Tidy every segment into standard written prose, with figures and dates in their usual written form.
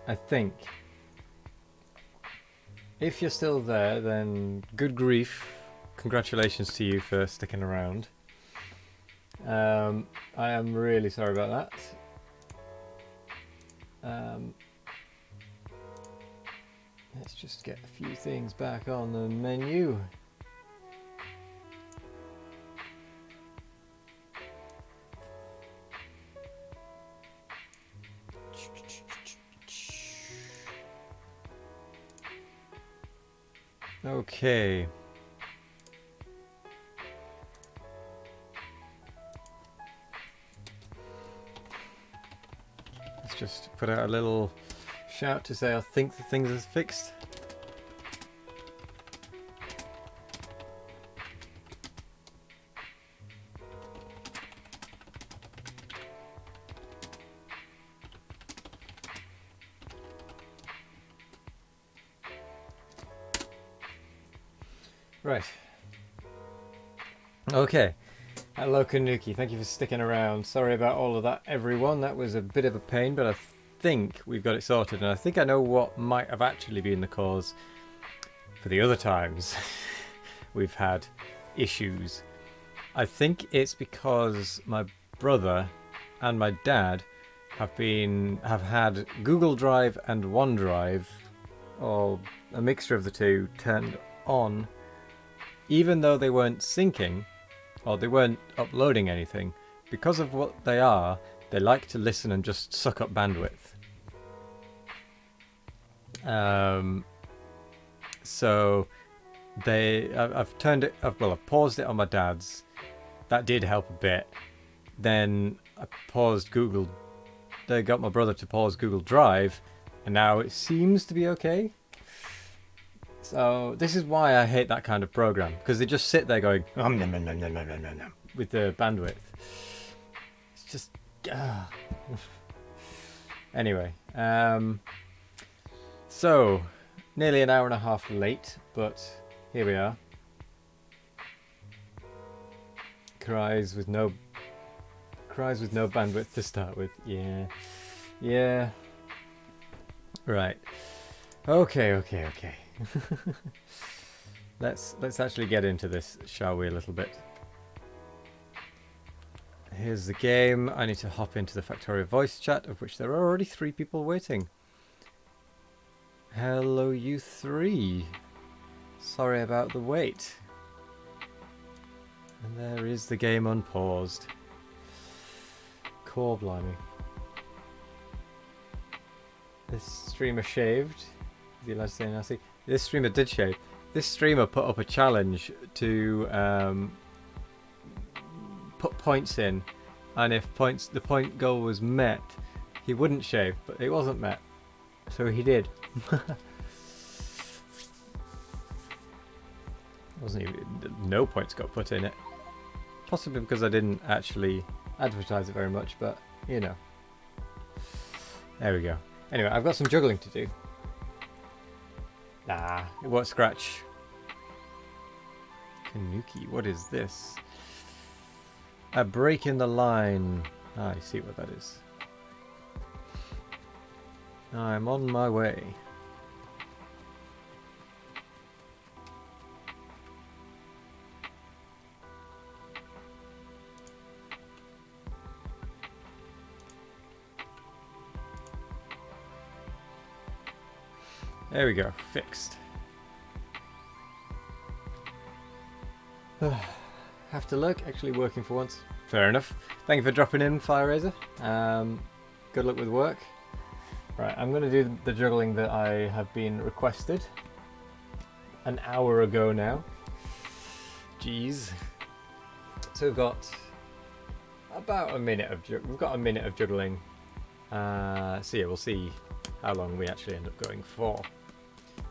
I think. If you're still there, then good grief. Congratulations to you for sticking around. I am really sorry about that. Let's just get a few things back on the menu. Okay. Let's just put out a little shout to say I think the things are fixed. Right. Okay. Hello, Kanuki. Thank you for sticking around. Sorry about all of that, everyone. That was a bit of a pain, but I think we've got it sorted, and I think I know what might have actually been the cause for the other times we've had issues. I think it's because my brother and my dad have had Google Drive and OneDrive, or a mixture of the two, turned on, even though they weren't syncing or they weren't uploading anything. Because of what they are, they like to listen and just suck up bandwidth. So I've paused it on my dad's. That did help a bit. Then I paused Google. They got my brother to pause Google Drive, and now it seems to be okay. So this is why I hate that kind of program, because they just sit there going with the bandwidth. It's just anyway. So nearly an hour and a half late, but here we are. Cries with no bandwidth to start with. Yeah. Right. Okay. Let's actually get into this, shall we, a little bit. Here's the game. I need to hop into the Factorio voice chat, of which there are already 3 people waiting. Hello, you 3. Sorry about the wait. And there is the game unpaused. Core blimey. This streamer shaved. Is he allowed to say nasty? This streamer did shave. This streamer put up a challenge to put points in, and if the point goal was met, he wouldn't shave, but it wasn't met, so he did. Wasn't even, no points got put in it. Possibly because I didn't actually advertise it very much, but you know. There we go. Anyway, I've got some juggling to do. Nah, it won't scratch. Kanuki, what is this? A break in the line. Ah, I see what that is. I'm on my way. There we go, fixed. Have to look, actually working for once. Fair enough. Thank you for dropping in, Fire Razor. Good luck with work. Right, I'm going to do the juggling that I have been requested an hour ago now. Jeez. So we've got about a minute of juggling. So yeah, we'll see how long we actually end up going for.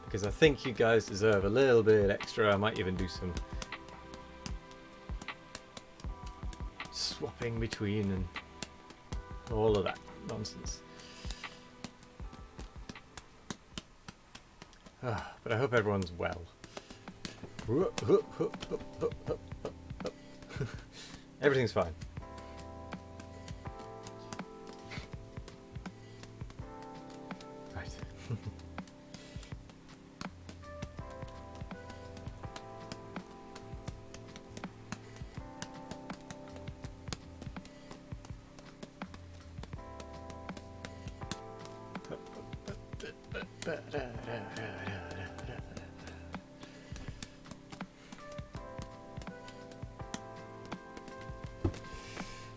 Because I think you guys deserve a little bit extra. I might even do some swapping between and all of that nonsense. But I hope everyone's well. Everything's fine. Right.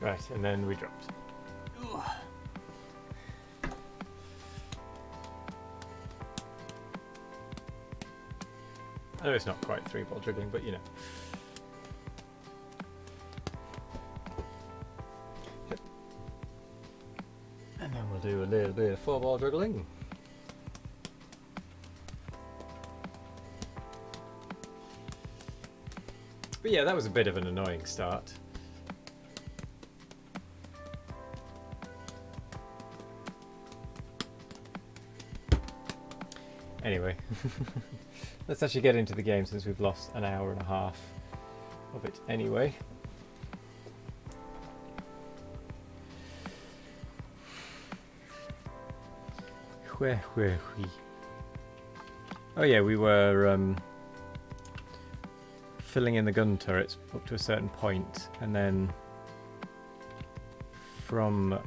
Right, and then we dropped. I know it's not quite 3-ball dribbling, but you know. Yep. And then we'll do a little bit of 4-ball dribbling. But yeah, that was a bit of an annoying start. Anyway, let's actually get into the game since we've lost an hour and a half of it anyway. Where were we? Oh yeah, we were filling in the gun turrets up to a certain point, and then from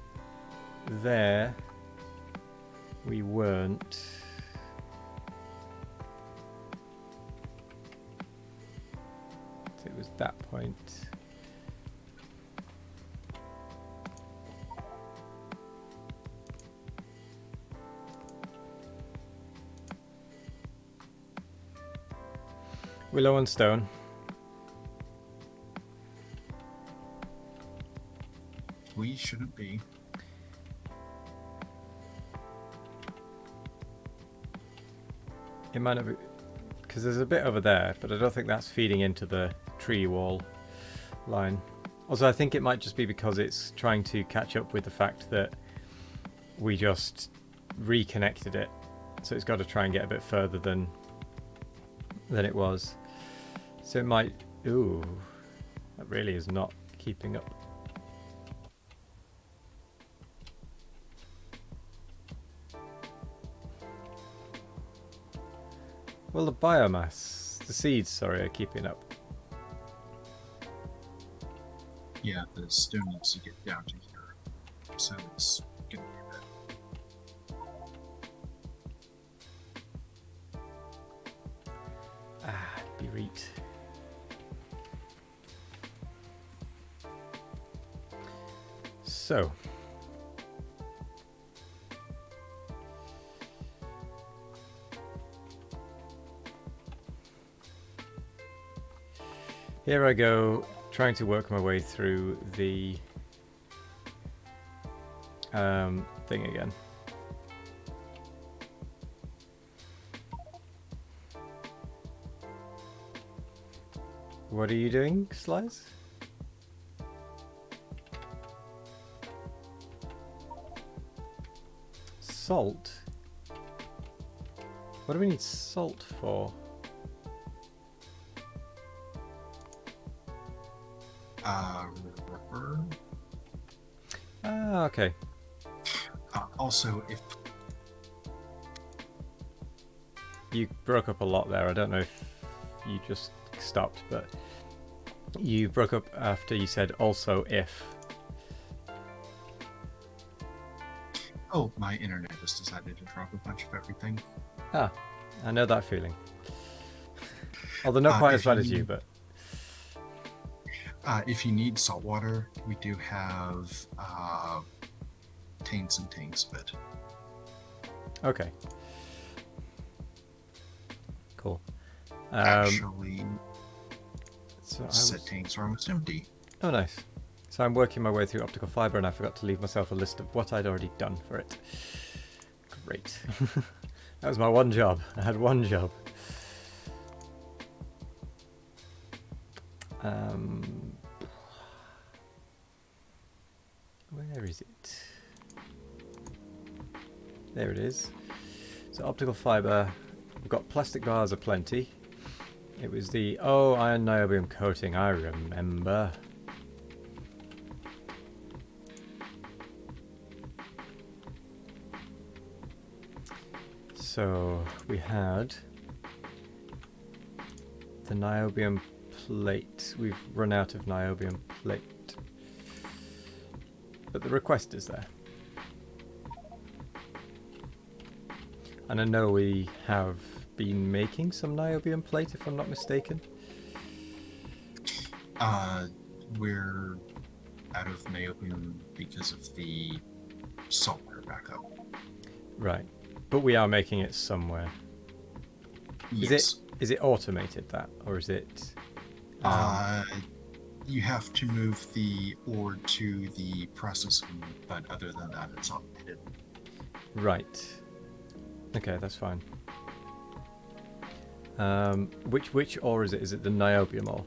there we weren't. It was that point. Willow and stone. We shouldn't be. It might not be, because there's a bit over there, but I don't think that's feeding into the tree wall line. Also, I think it might just be because it's trying to catch up with the fact that we just reconnected it, so it's got to try and get a bit further than it was. So it might. Ooh, that really is not keeping up. Well, the biomass, the seeds, sorry, are keeping up. Yeah, the stone needs to get down to here, so it's gonna be a bit. Bereat. So. Here I go, trying to work my way through the thing again. What are you doing, Slice? Salt? What do we need salt for? Rubber. Ah, okay. Also, if You broke up a lot there. I don't know if you just stopped, but you broke up after you said also if. oh, my internet just decided to drop a bunch of everything. Ah, I know that feeling. Although not quite as bad as you, but... If you need salt water, we do have tanks and tanks of it. Okay. Cool. Actually, So said tanks are almost empty. Oh, nice. So I'm working my way through optical fiber, and I forgot to leave myself a list of what I'd already done for it. Great. That was my one job. I had one job. Where is it? There it is. So optical fiber. We've got plastic bars aplenty. It was the iron niobium coating. I remember. So we had the niobium plate. We've run out of niobium plate. But the request is there. And I know we have been making some niobium plate, if I'm not mistaken. We're out of niobium because of the saltwater backup. Right. But we are making it somewhere. Yes. Is it automated, that? Or is it... You have to move the ore to the processing, but other than that, it's automated. Right. Okay, that's fine. Which ore is it? Is it the niobium ore?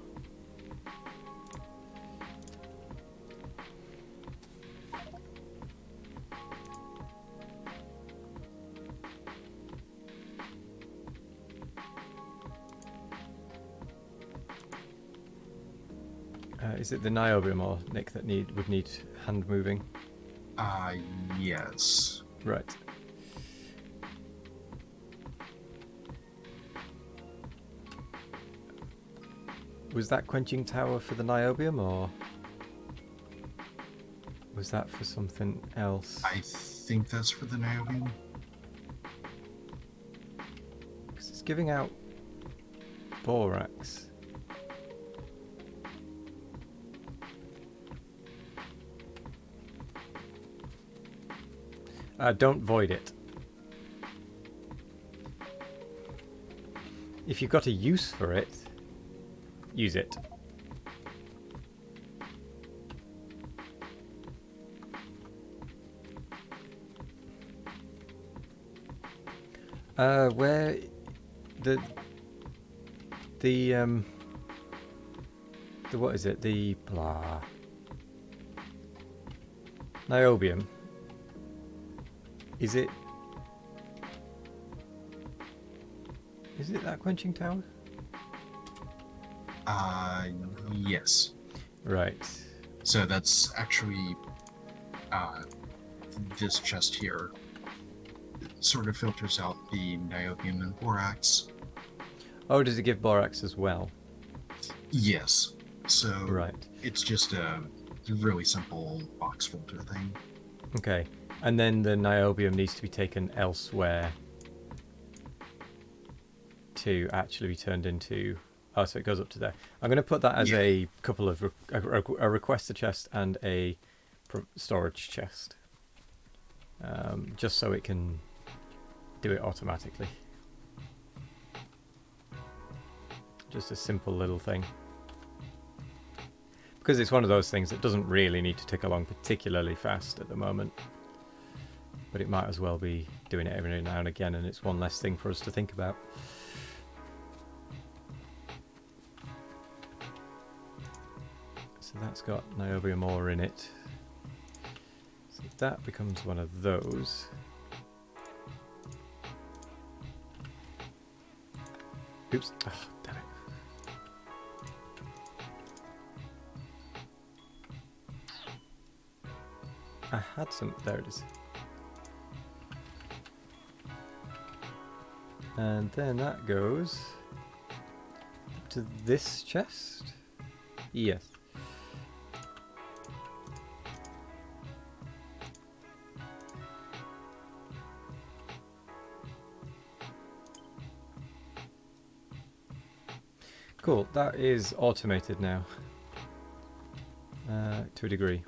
Is it the niobium ore, Nick, that would need hand moving? Yes. Right. Was that quenching tower for the niobium, or was that for something else? I think that's for the niobium. Because it's giving out borax. Don't void it. If you've got a use for it, use it. Where the what is it? The blah niobium. Is it that quenching tower? Yes. Right. So that's actually this chest here. It sort of filters out the niobium and borax. Oh, does it give borax as well? Yes. So right. It's just a really simple box filter thing. Okay. And then the niobium needs to be taken elsewhere to actually be turned into... Oh, so it goes up to there. I'm going to put that as a couple of... a requester chest and a storage chest. Just so it can do it automatically. Just a simple little thing. Because it's one of those things that doesn't really need to tick along particularly fast at the moment. But it might as well be doing it every now and again, and it's one less thing for us to think about. So that's got niobium ore in it. So that becomes one of those. Oops. Oh, damn it. I had some... There it is. And then that goes to this chest? Yes. Cool, that is automated now. To a degree.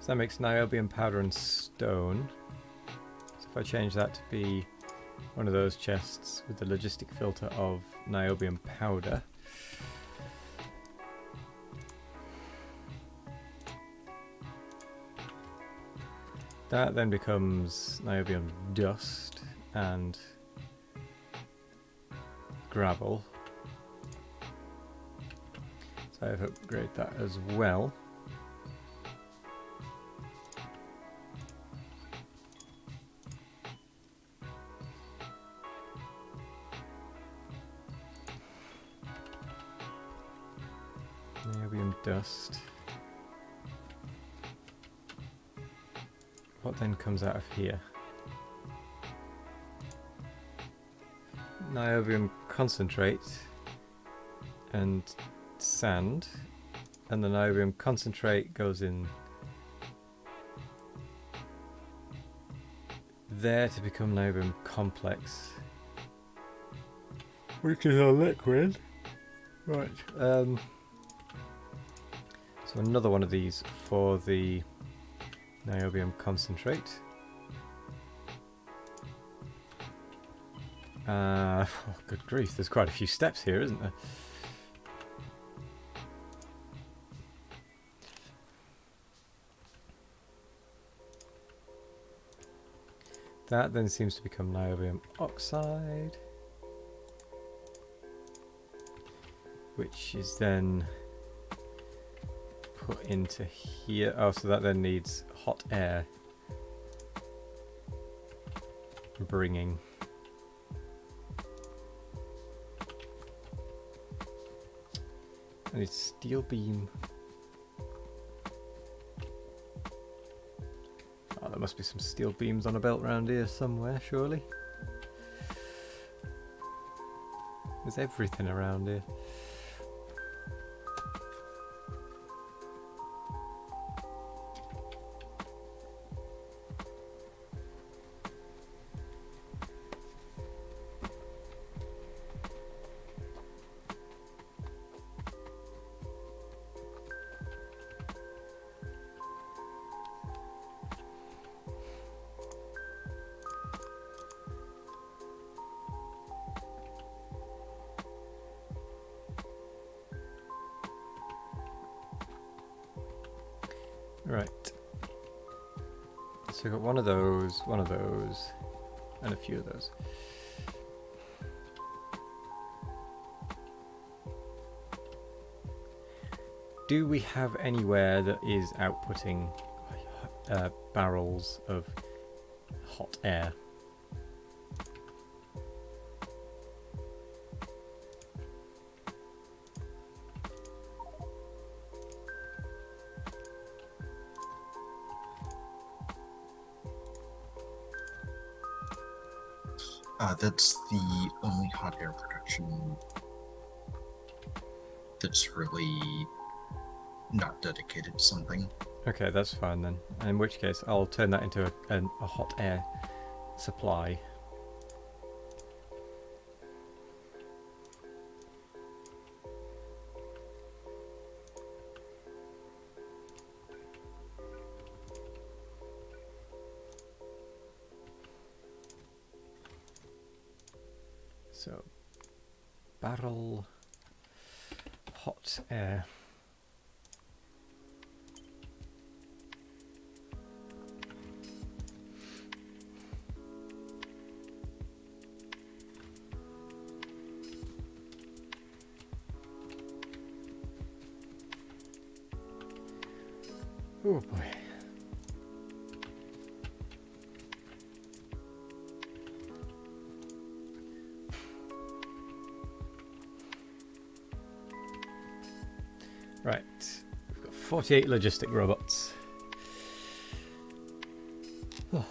So that makes niobium powder and stone. So if I change that to be one of those chests with the logistic filter of niobium powder. That then becomes niobium dust and gravel. So I have to upgrade that as well. Niobium dust. What then comes out of here? Niobium concentrate and sand, and the niobium concentrate goes in there to become niobium complex, which is a liquid. Right. So another one of these for the niobium concentrate. Oh, good grief, there's quite a few steps here, isn't there? That then seems to become niobium oxide, which is then put into here. Oh, so that then needs hot air bringing. And it's steel beam. Oh, there must be some steel beams on a belt round here somewhere, surely. There's everything around here. Right. So we've got one of those, and a few of those. Do we have anywhere that is outputting barrels of hot air? That's the only hot air production that's really not dedicated to something. Okay, that's fine then. In which case, I'll turn that into a hot air supply. So, barrel hot air. Oh boy. Right, we've got 48 logistic robots. Oh.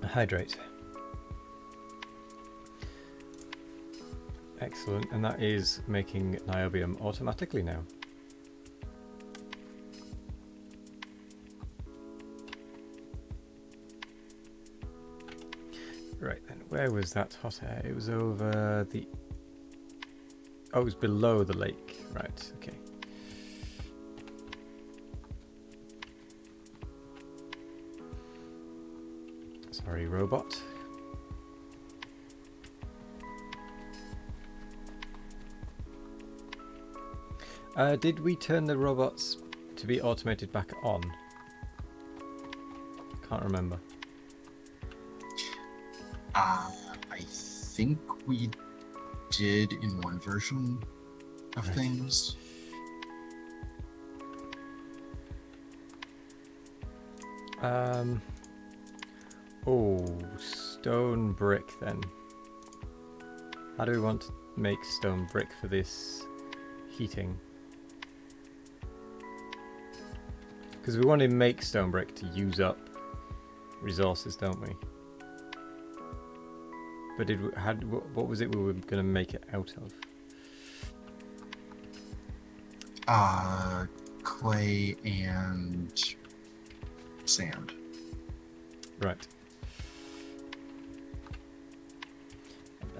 Hydrate. Excellent, and that is making niobium automatically now. Right then, where was that hot air? It was over the... Oh, it was below the lake. Right, okay. Sorry, robot. Did we turn the robots to be automated back on? Can't remember. I think we did in one version of things. Oh, stone brick then. How do we want to make stone brick for this heating? Because we want to make stone brick to use up resources, don't we? But what was it we were going to make it out of? Clay and sand. Right.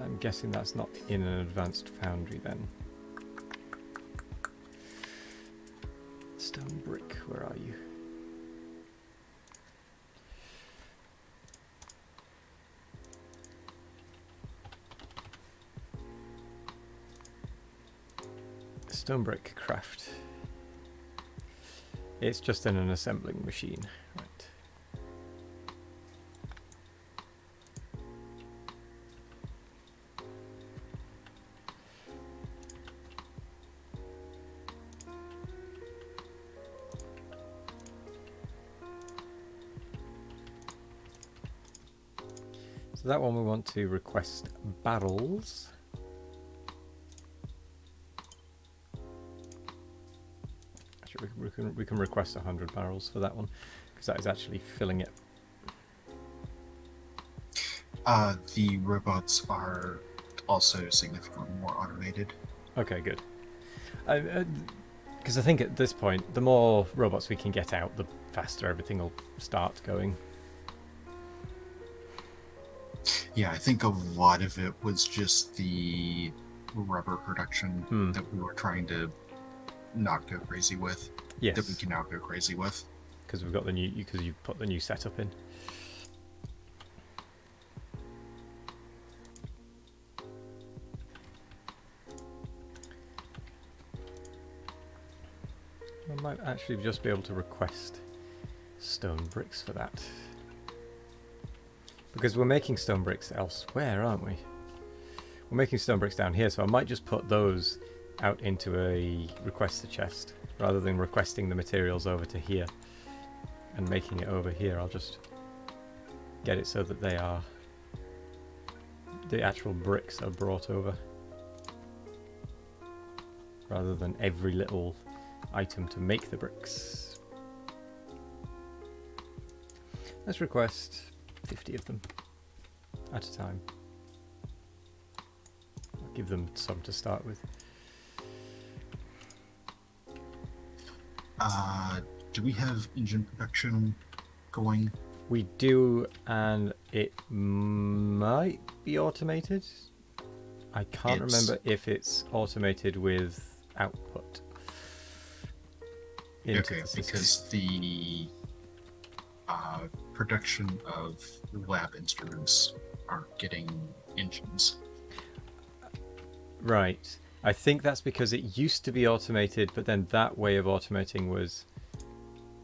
I'm guessing that's not in an advanced foundry then. Stone brick, where are you? Stone brick craft. It's just in an assembling machine, right? So that one we want to request barrels. Actually, we can request 100 barrels for that one because that is actually filling it. The robots are also significantly more automated. Okay, good. Because I think at this point, the more robots we can get out, the faster everything will start going. Yeah, I think a lot of it was just the rubber production that we were trying to not go crazy with. Yes. That we can now go crazy with. Because we've got the new, because you've put the new setup in. I might actually just be able to request stone bricks for that. Because we're making stone bricks elsewhere, aren't we? We're making stone bricks down here, so I might just put those out into a requester chest rather than requesting the materials over to here and making it over here. I'll just get it so that they are, the actual bricks are brought over rather than every little item to make the bricks. Let's request 50 of them at a time. I'll give them some to start with. Do we have engine production going? We do, and it might be automated. I can't remember if it's automated with output into the system. Because the production of lab instruments aren't getting engines. Right. I think that's because it used to be automated, but then that way of automating was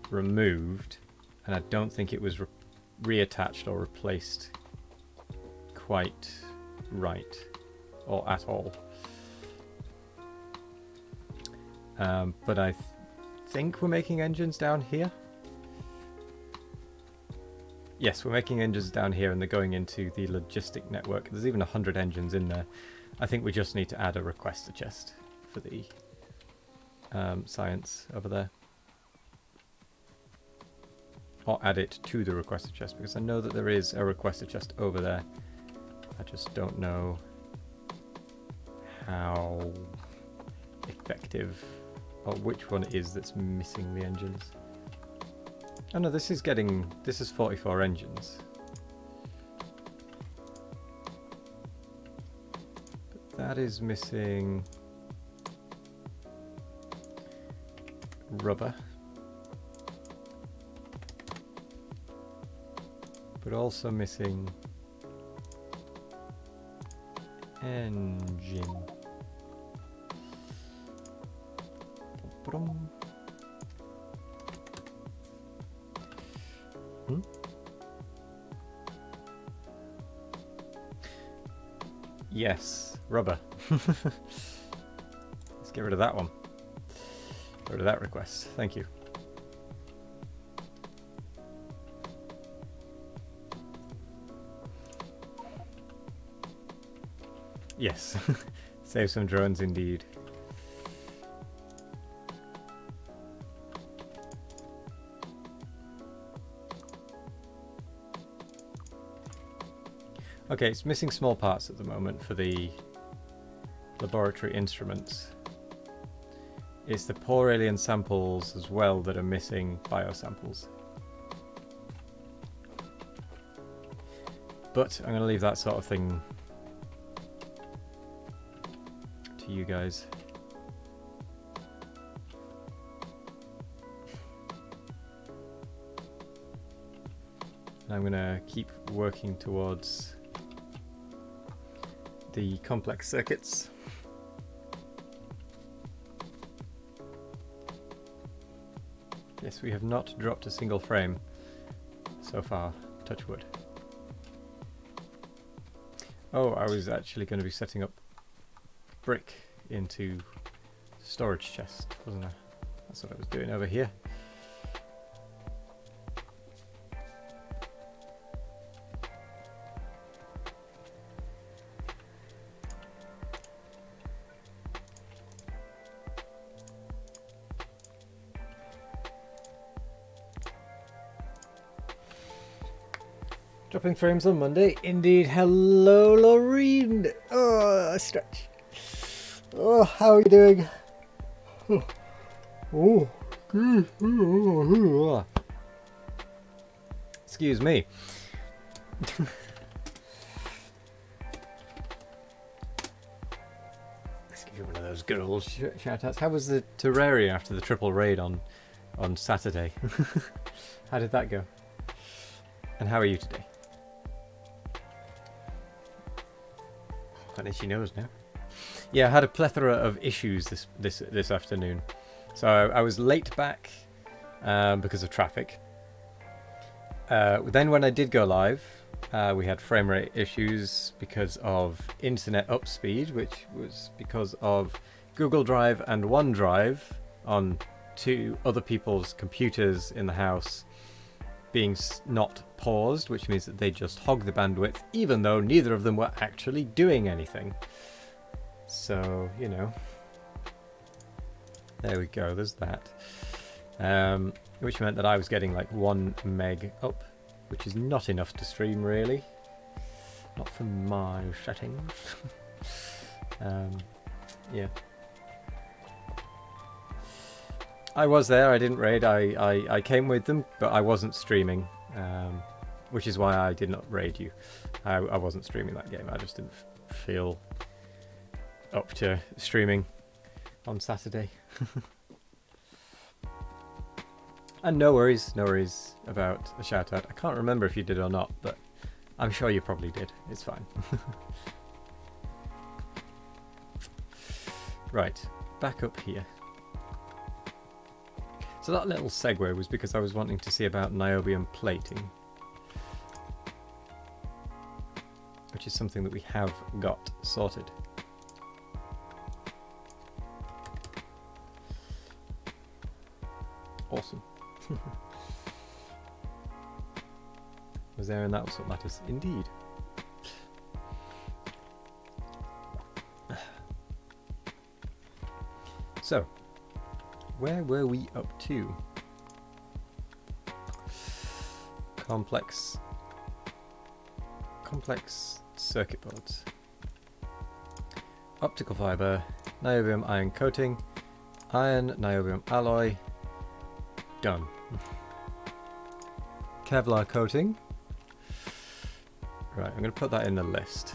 removed, and I don't think it was reattached or replaced quite right, or at all. But I think we're making engines down here. Yes, we're making engines down here, and they're going into the logistic network. There's even 100 engines in there. I think we just need to add a requester chest for the science over there. Or add it to the requester chest, because I know that there is a requester chest over there. I just don't know how effective, or which one it is that's missing the engines. Oh no, this is 44 engines. But that is missing rubber. But also missing engine. Yes, rubber. Let's get rid of that one. Get rid of that request. Thank you. Yes. Save some drones indeed. Okay, it's missing small parts at the moment for the laboratory instruments. It's the poor alien samples as well that are missing biosamples. But I'm going to leave that sort of thing to you guys. And I'm going to keep working towards the complex circuits. Yes, we have not dropped a single frame so far, touch wood. Oh, I was actually going to be setting up brick into storage chest, wasn't I? That's what I was doing over here. Dropping frames on Monday. Indeed. Hello, Laureen. Oh, stretch. Oh, how are you doing? Oh. Excuse me. Let's give you one of those good old shout-outs. How was the Terraria after the triple raid on Saturday? How did that go? And how are you today? Got itchy nose now. Yeah, I had a plethora of issues this afternoon. So I was late back because of traffic. Then when I did go live, we had frame rate issues because of internet upspeed, which was because of Google Drive and OneDrive on two other people's computers in the house being not paused, which means that they just hog the bandwidth, even though neither of them were actually doing anything. So, you know, there we go, there's that. Which meant that I was getting like 1 meg up, which is not enough to stream really. Not for my settings. Yeah. I was there, I didn't raid, I came with them, but I wasn't streaming, which is why I did not raid you. I wasn't streaming that game, I just didn't feel up to streaming on Saturday. And no worries about a shout out. I can't remember if you did or not, but I'm sure you probably did, it's fine. Right, back up here. So that little segue was because I was wanting to see about niobium plating, which is something that we have got sorted. Awesome. Was there, and that was what matters. Indeed. So, where were we up to? Complex circuit boards. Optical fiber, niobium iron coating, iron niobium alloy. Done. Kevlar coating. Right, I'm going to put that in the list.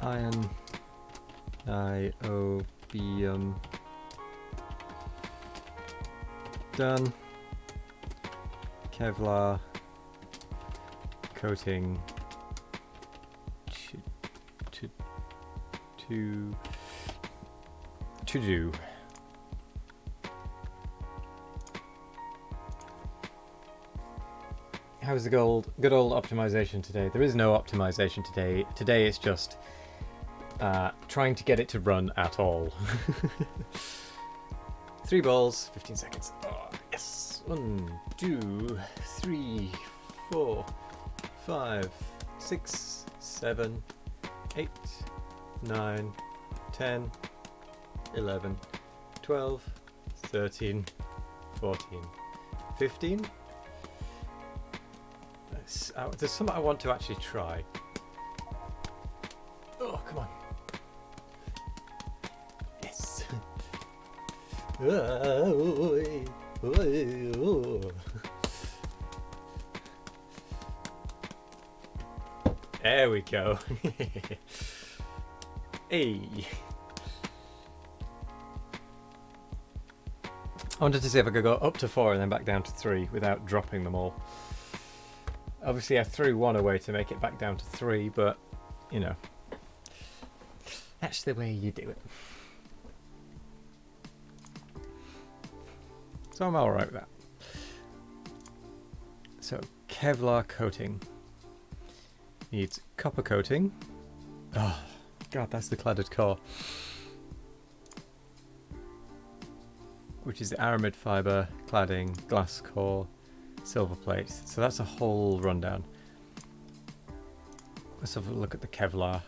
Iron niobium. Done. Kevlar coating. To do. How's the good old optimization today? There is no optimization today. Today it's just trying to get it to run at all. 3 balls, 15 seconds. Oh, yes. 1, 2, 3, 4, 5, 6, 7, 8, 9, 10, 11, 12, 13, 14, 15. There's something I want to actually try. Oh, come on. Yes. There we go. Hey. I wanted to see if I could go up to 4 and then back down to 3 without dropping them all. Obviously I threw one away to make it back down to 3, but, you know, that's the way you do it. So I'm alright with that. So, Kevlar coating. Needs copper coating. Oh, God, that's the cladded core. Which is the aramid fibre, cladding, glass core, silver plates. So that's a whole rundown. Let's have a look at the Kevlar.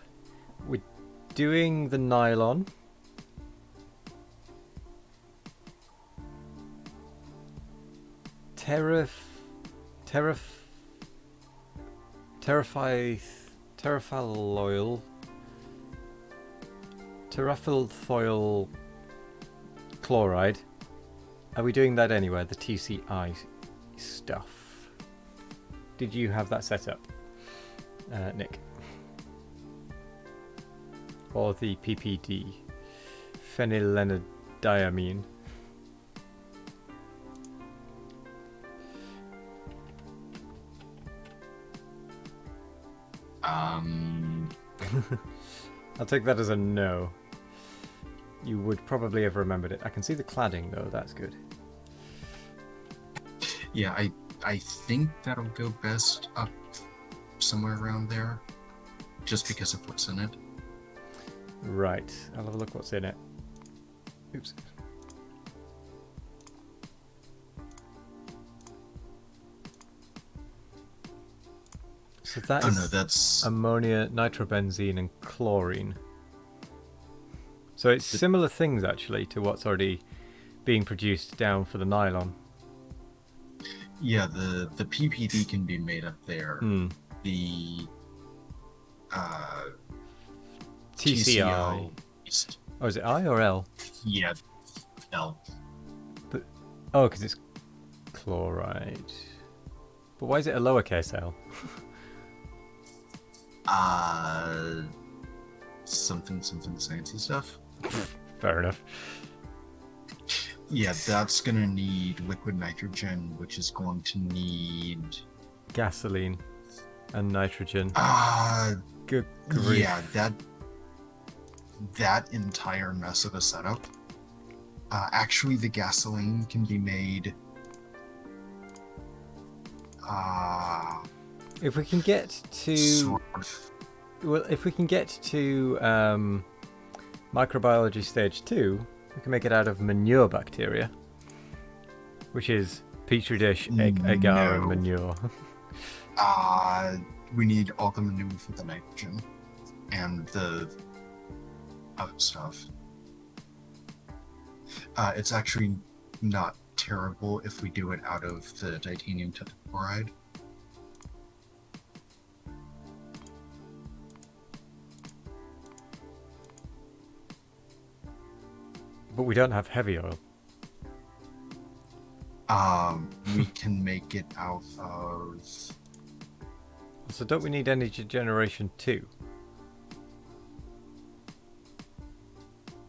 We're doing the nylon. Terephthalfoil chloride. Are we doing that anywhere? The TCI stuff. Did you have that set up, Nick? Or the PPD? Phenylenediamine. I'll take that as a no. You would probably have remembered it. I can see the cladding though, that's good. Yeah, I think that'll go best up somewhere around there, just because of what's in it. Right, I'll have a look what's in it. Oops. So that is no, that's ammonia, nitrobenzene and chlorine. So it's similar things actually to what's already being produced down for the nylon. Yeah, the PPD can be made up there. The TCI. Oh, is it I or L? Yeah, L. But because it's chloride. But why is it a lowercase L? Something fancy stuff. Fair enough. Yeah, that's gonna need liquid nitrogen, which is going to need gasoline and nitrogen. Good grief. Yeah, that entire mess of a setup. Actually, the gasoline can be made. If we can get to, sort of. well, if we can get to microbiology stage 2, we can make it out of manure bacteria, which is petri dish, agar, and manure. We need all the manure for the nitrogen and the other stuff. It's actually not terrible if we do it out of the titanium tetrachloride. But we don't have heavy oil. We can make it out of... So don't we need energy generation 2?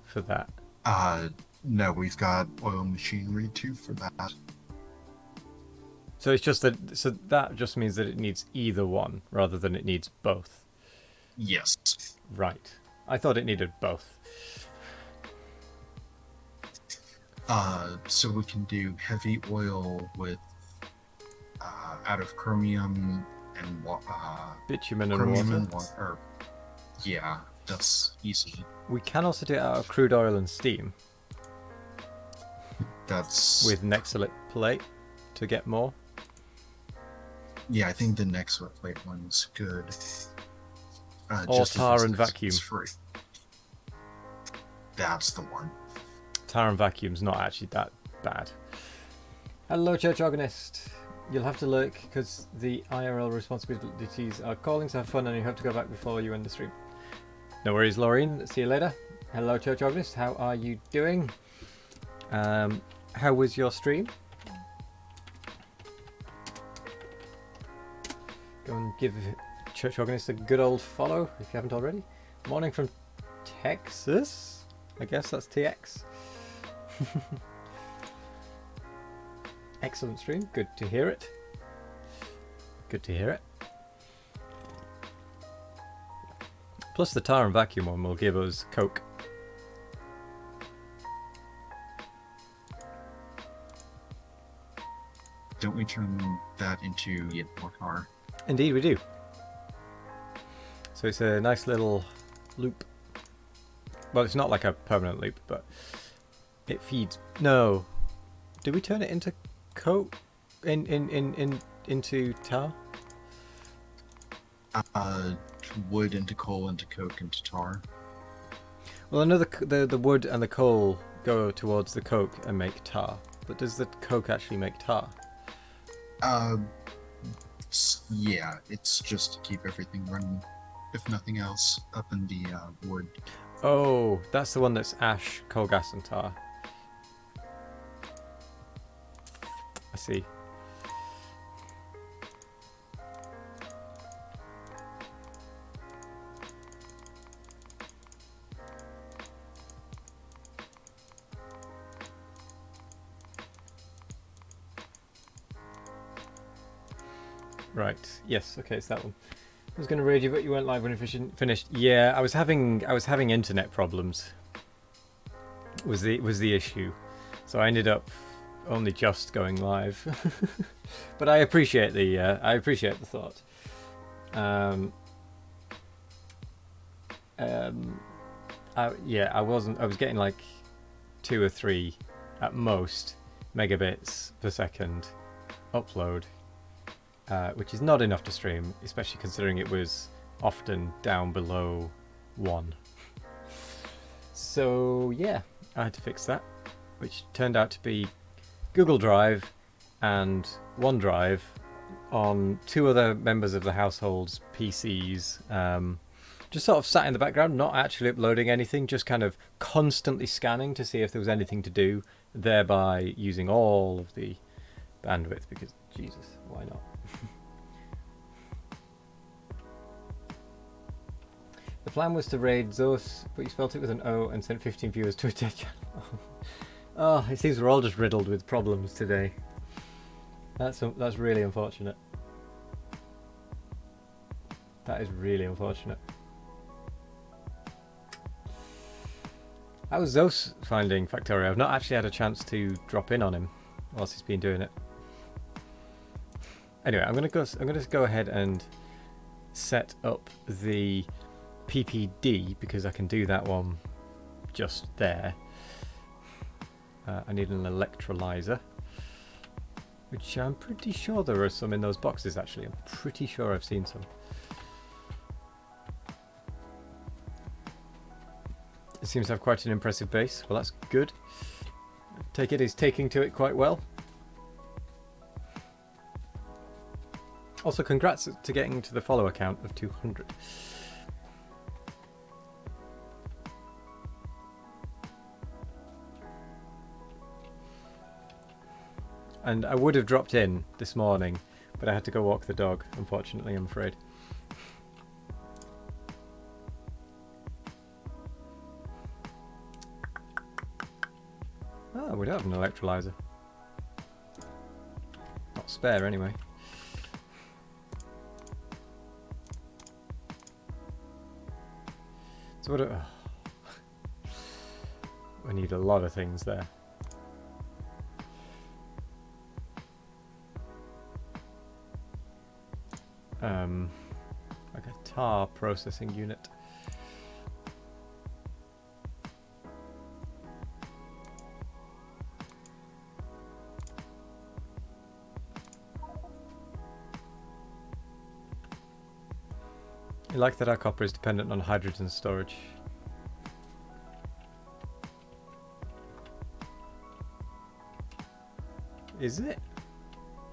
For that? No, we've got oil machinery too for that. So it's just that, so that just means that it needs either one rather than it needs both. Yes. Right. I thought it needed both. So we can do heavy oil with out of chromium and bitumen and chromium water. And yeah, that's easy. We can also do it out of crude oil and steam. That's with Nexalit plate to get more. Yeah, I think the next wet plate one's good. Or Just as tar long and as it's vacuum. free. That's the one. Tar and vacuum's not actually that bad. Hello, church organist. You'll have to lurk because the IRL responsibilities are calling to have fun and you have to go back before you end the stream. No worries, Laureen. See you later. Hello, church organist. How are you doing? How was your stream? Go and give church organist a good old follow if you haven't already. Morning from Texas. I guess that's TX. Excellent stream. Good to hear it. Good to hear it. Plus the tar and vacuum one will give us Coke. Don't we turn that into yet more tar? Indeed we do. So it's a nice little loop. Well, it's not like a permanent loop, but it feeds. No. Do we turn it into Coke? Into tar? Wood into coal into coke into tar. Well, I know the wood and the coal go towards the coke and make tar, but does the coke actually make tar? Yeah, it's just to keep everything running, if nothing else, up in the wood. Oh, that's the one that's ash, coal gas, and tar. I see. Right. Yes. Okay. It's that one. I was going to raid you, but you weren't live when it finished. Yeah, I was having internet problems. Was the issue? So I ended up only just going live. But I appreciate the thought. I was getting like 2 or 3 at most megabits per second upload. Which is not enough to stream, especially considering it was often down below 1. So yeah, I had to fix that, which turned out to be Google Drive and OneDrive on 2 other members of the household's PCs. Just sort of sat in the background, not actually uploading anything, just kind of constantly scanning to see if there was anything to do, thereby using all of the bandwidth, because Jesus, why not? The plan was to raid Zos, but you spelled it with an O and sent 15 viewers to a dead channel. Oh, it seems we're all just riddled with problems today. That's really unfortunate. That is really unfortunate. How was Zos finding Factorio? I've not actually had a chance to drop in on him whilst he's been doing it. Anyway, I'm gonna go ahead and set up the PPD because I can do that one just there. I need an electrolyzer, which I'm pretty sure there are some in those boxes actually. I'm pretty sure I've seen some. It seems to have quite an impressive base. Well, that's good. I take it he's taking to it quite well. Also, congrats to getting to the follower count of 200. And I would have dropped in this morning, but I had to go walk the dog, unfortunately, I'm afraid. Oh, we don't have an electrolyzer. Not spare, anyway. So what we need a lot of things there. Like a tar processing unit. You like that our copper is dependent on hydrogen storage. Is it?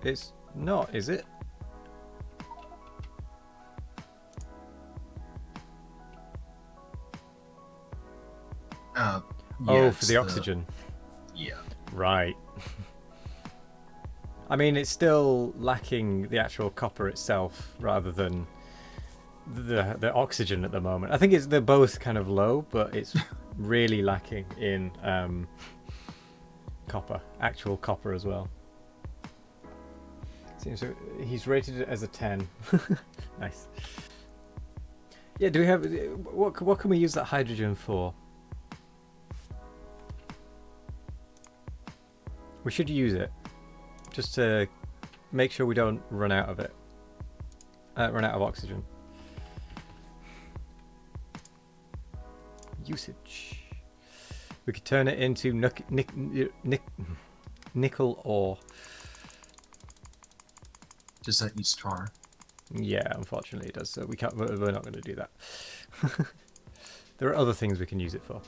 It's not, is it? Yeah, Oh, for the oxygen. Yeah. Right. I mean, it's still lacking the actual copper itself rather than the oxygen at the moment. I think they're both kind of low, but it's really lacking in copper, actual copper as well. Seems so he's rated it as a 10. Nice. Yeah, do we have what can we use that hydrogen for? We should use it just to make sure we don't run out of it. Run out of oxygen. Usage. We could turn it into nickel ore. Does that use tar? Yeah, unfortunately it does. So we can't. We're not going to do that. There are other things we can use it for.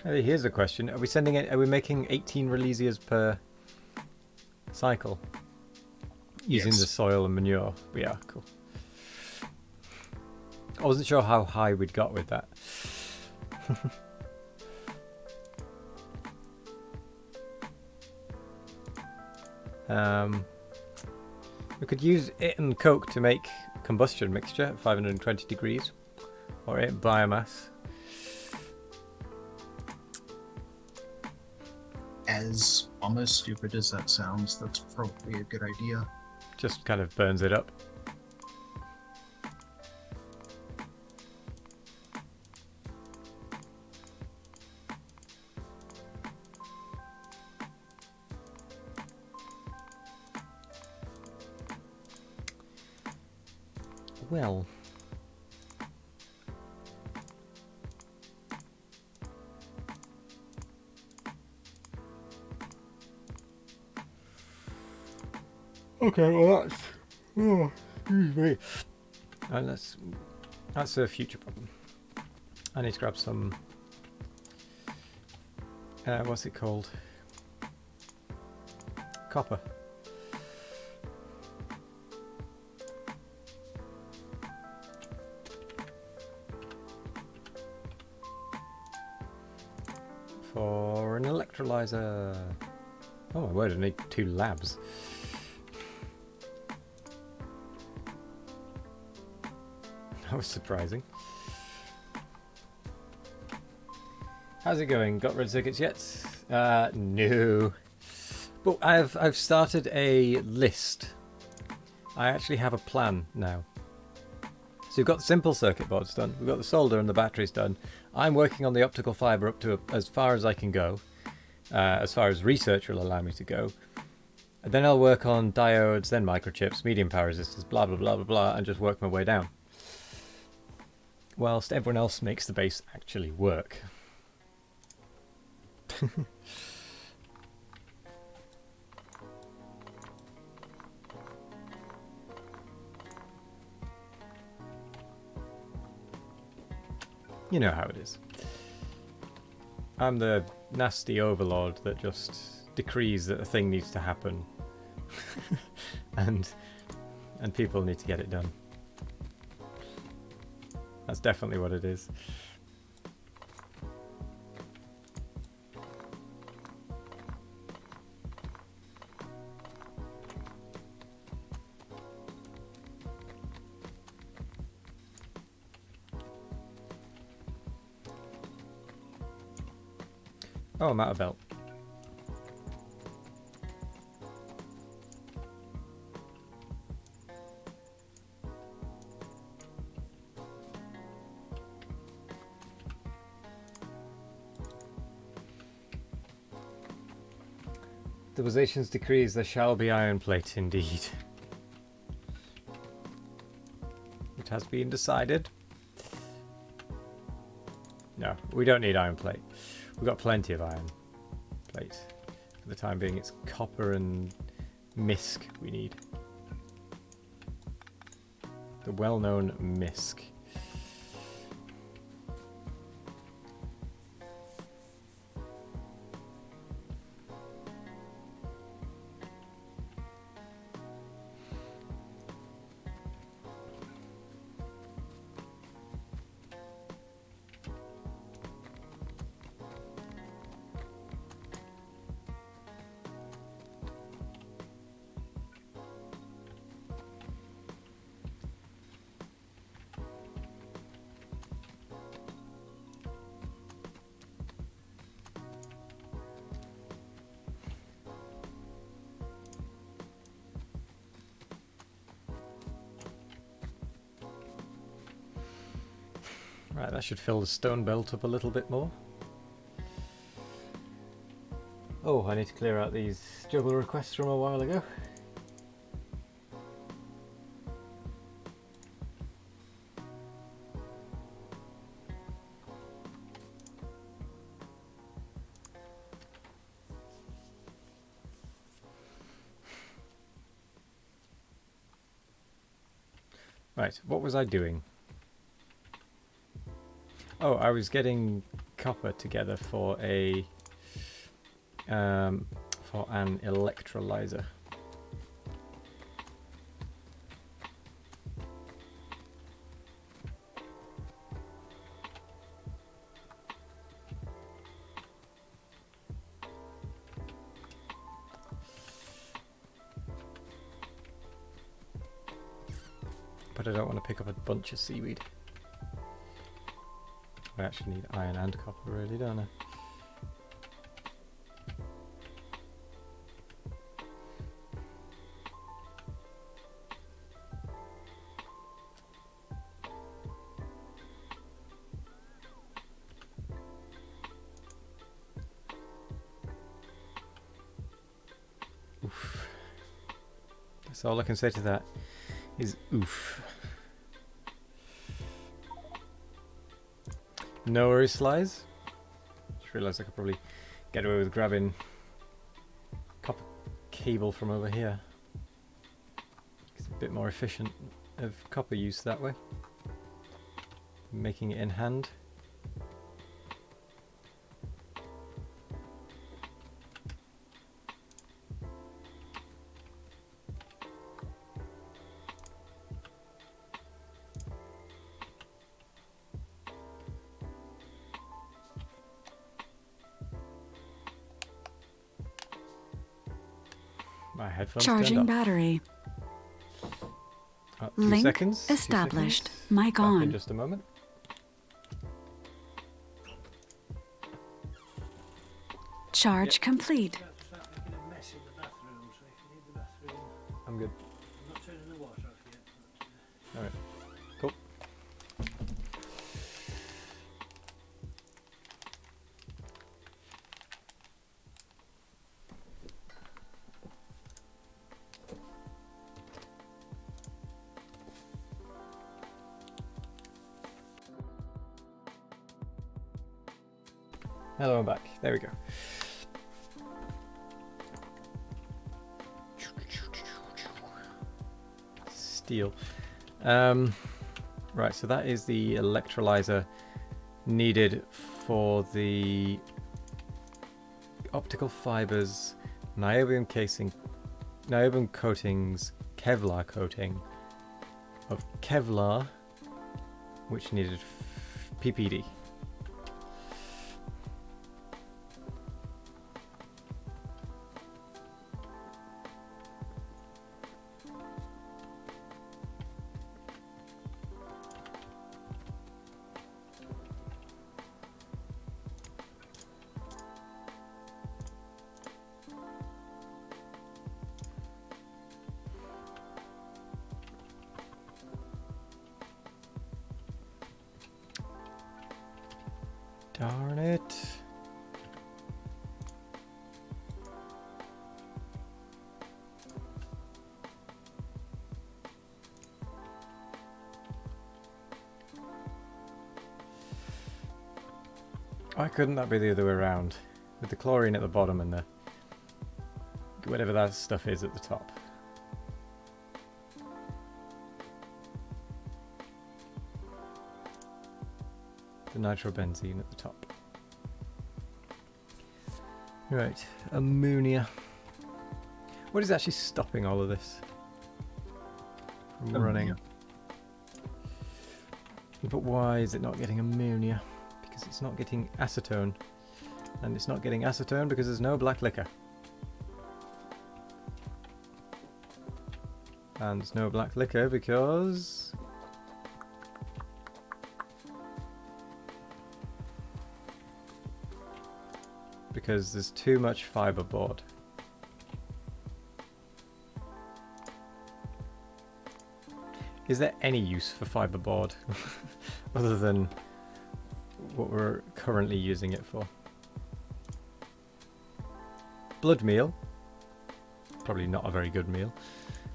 Here's a question: Are we sending it? Are we making 18 Releasias per cycle using the soil and manure? We are. Cool. I wasn't sure how high we'd got with that. We could use it and coke to make combustion mixture at 520 degrees, or it biomass. As almost stupid as that sounds, that's probably a good idea. Just kind of burns it up. Well. Okay, well that's... Oh, excuse me. That's a future problem. I need to grab some... what's it called? Copper. For an electrolyzer. Oh my word, I need 2 labs. That was surprising. How's it going? Got red circuits yet? No. But I've started a list. I actually have a plan now. So we've got the simple circuit boards done. We've got the solder and the batteries done. I'm working on the optical fibre up to as far as I can go. As far as research will allow me to go. And then I'll work on diodes, then microchips, medium power resistors, blah blah blah blah blah, and just work my way down. Whilst everyone else makes the base actually work. You know how it is. I'm the nasty overlord that just decrees that a thing needs to happen. and people need to get it done. That's definitely what it is. Oh, I'm out of belt. Civilization's decrees, there shall be iron plate, indeed. It has been decided. No, we don't need iron plate. We've got plenty of iron plate. For the time being, it's copper and misc we need. The well-known misc. Right, that should fill the stone belt up a little bit more. Oh, I need to clear out these juggle requests from a while ago. Right, what was I doing? Oh, I was getting copper together for a for an electrolyzer. But I don't want to pick up a bunch of seaweed. I actually need iron and copper, really, don't I? Oof. That's all I can say to that is oof. No worries, Slice. Just realised I could probably get away with grabbing copper cable from over here. It's a bit more efficient of copper use that way. Making it in hand. My headphones Charging turned off. battery. Oh, Link 2 seconds. 2 established. seconds. Mic Back in on. just a moment. Charge complete. Start making a mess in the bathroom, so if you need the bathroom, I'm good. I'm not turning the water off yet. But, Alright. Cool. Hello, I'm back. There we go. Steel. Right, so that is the electrolyzer needed for the optical fibers, niobium casing, niobium coatings, Kevlar coating of Kevlar, which needed PPD. Darn it. Why couldn't that be the other way around? With the chlorine at the bottom and the whatever that stuff is at the top. The nitrobenzene at the top. Right, ammonia. What is actually stopping all of this from running? But why is it not getting ammonia? Because it's not getting acetone. And it's not getting acetone because there's no black liquor. And there's no black liquor because... because there's too much fiberboard. Is there any use for fiberboard other than what we're currently using it for? Blood meal. Probably not a very good meal.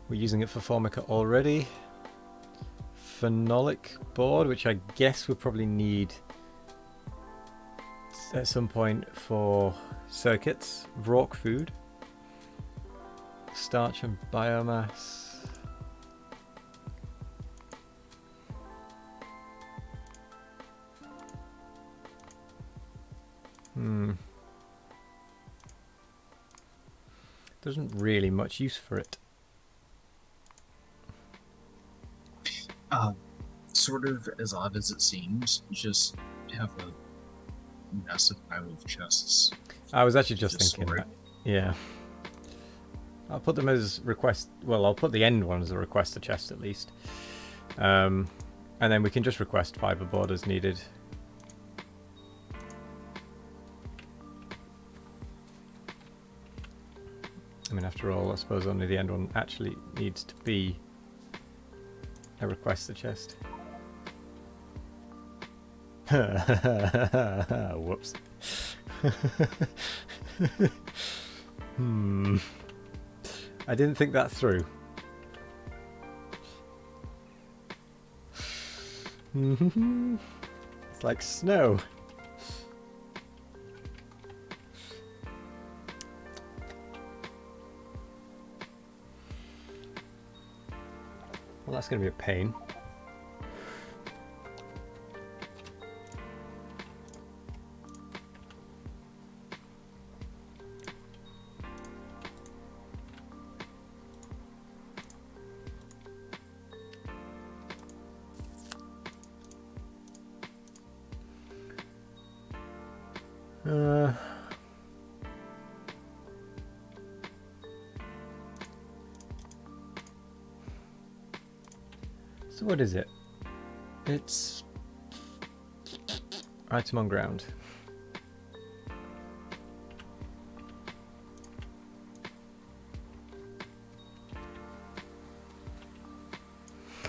We're using it for formica already. Phenolic board, which I guess we'll probably need at some point for circuits. Rauque food. Starch and biomass. There isn't really much use for it. Sort of as odd as it seems, you just have a massive pile of chests. I was actually just thinking stored. that. Yeah. I'll put them as request. Well, I'll put the end one as a request to chest at least. And then we can just request fiberboard as needed. I mean, after all, I suppose only the end one actually needs to be a request to chest. Whoops. I didn't think that through. It's like snow. Well, that's going to be a pain. So what is it? It's item on ground.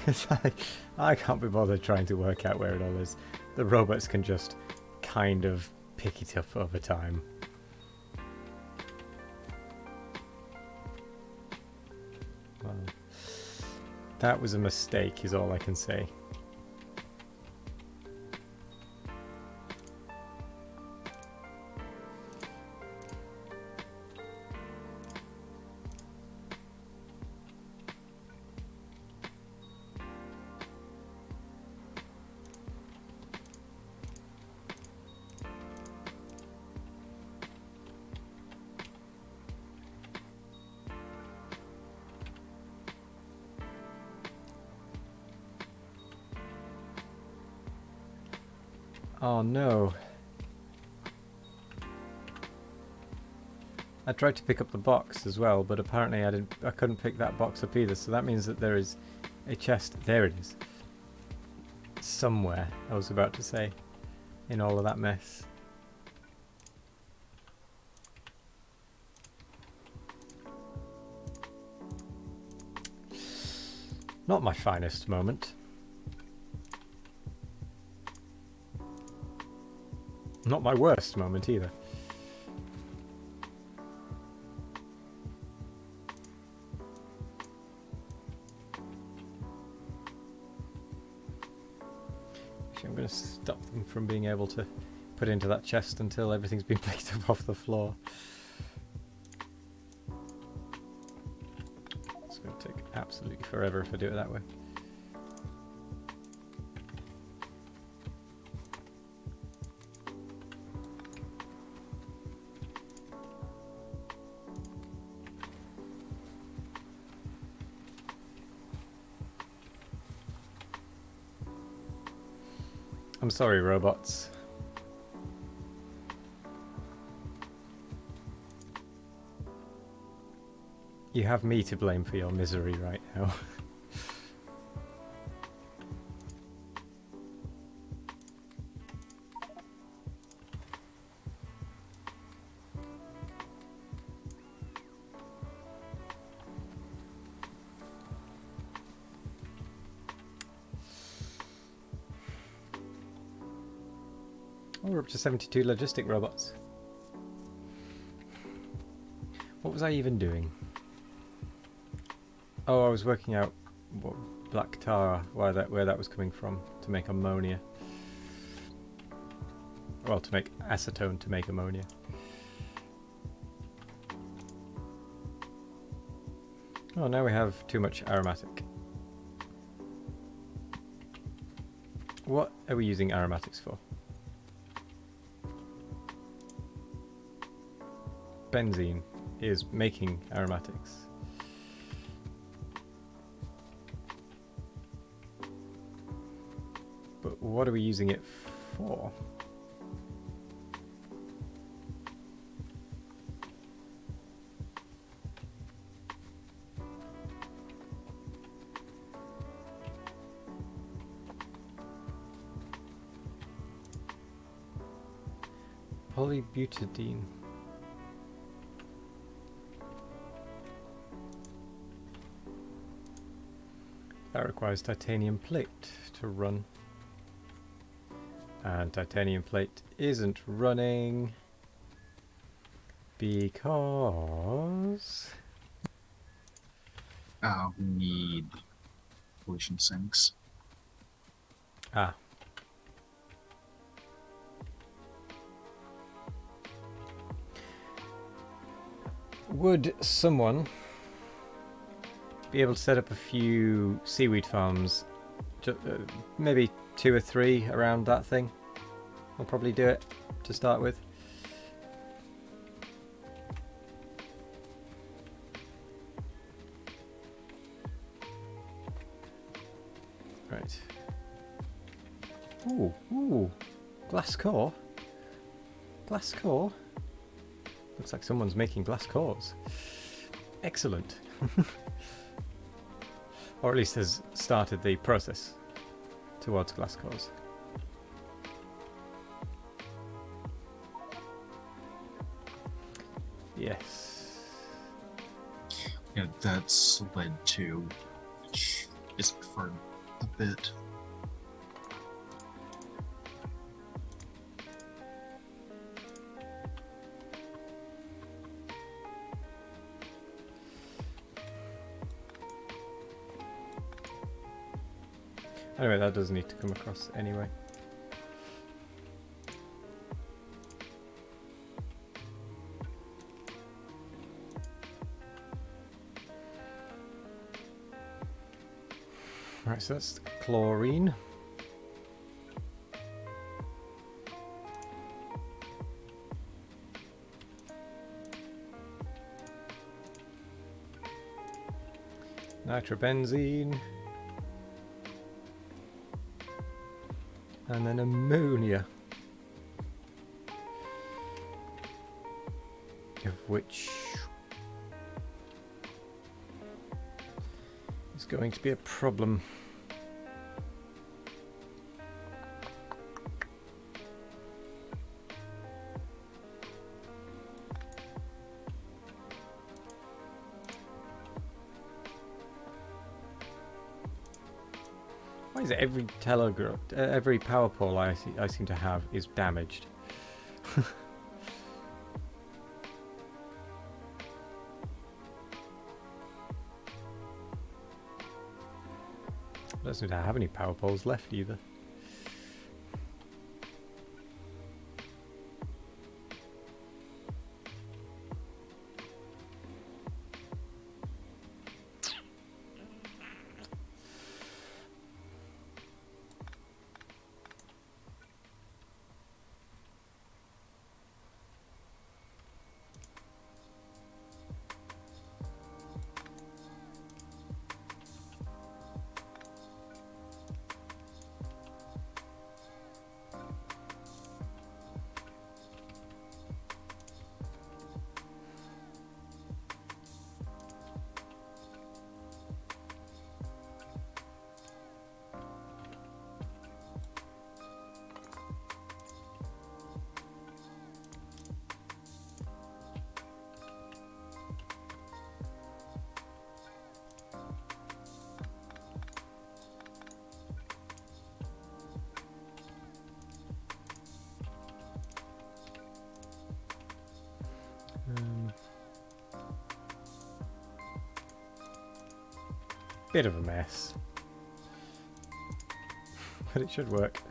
It's like, I can't be bothered trying to work out where it all is. The robots can just kind of pick it up over time. Well, that was a mistake, is all I can say. Oh no. I tried to pick up the box as well, but apparently I couldn't pick that box up either, so that means that there is a chest. There it is. Somewhere, I was about to say, in all of that mess. Not my finest moment. Not my worst moment either. Actually, I'm going to stop them from being able to put into that chest until everything's been picked up off the floor. It's going to take absolutely forever if I do it that way. I'm sorry, robots. You have me to blame for your misery right now. Oh, we're up to 72 logistic robots. What was I even doing? Oh, I was working out what black tar, where that was coming from to make ammonia. Well, to make acetone to make ammonia. Oh, now we have too much aromatic. What are we using aromatics for? Benzene is making aromatics. But what are we using it for? Polybutadiene. That requires titanium plate to run. And titanium plate isn't running because we need pollution sinks. Ah. Would someone be able to set up a few seaweed farms? Maybe 2 or 3 around that thing. I'll probably do it to start with. Right. Ooh, glass core. Glass core. Looks like someone's making glass cores. Excellent. Or at least has started the process towards glass cores. Yes. Yeah, that's led to, which isn't for a bit. Anyway, that does need to come across anyway. Right, so that's chlorine. Nitrobenzene. And then ammonia. Of which is going to be a problem. Why is it every power pole I seem to have is damaged? I don't seem to have any power poles left either. bit of a mess. But it should work.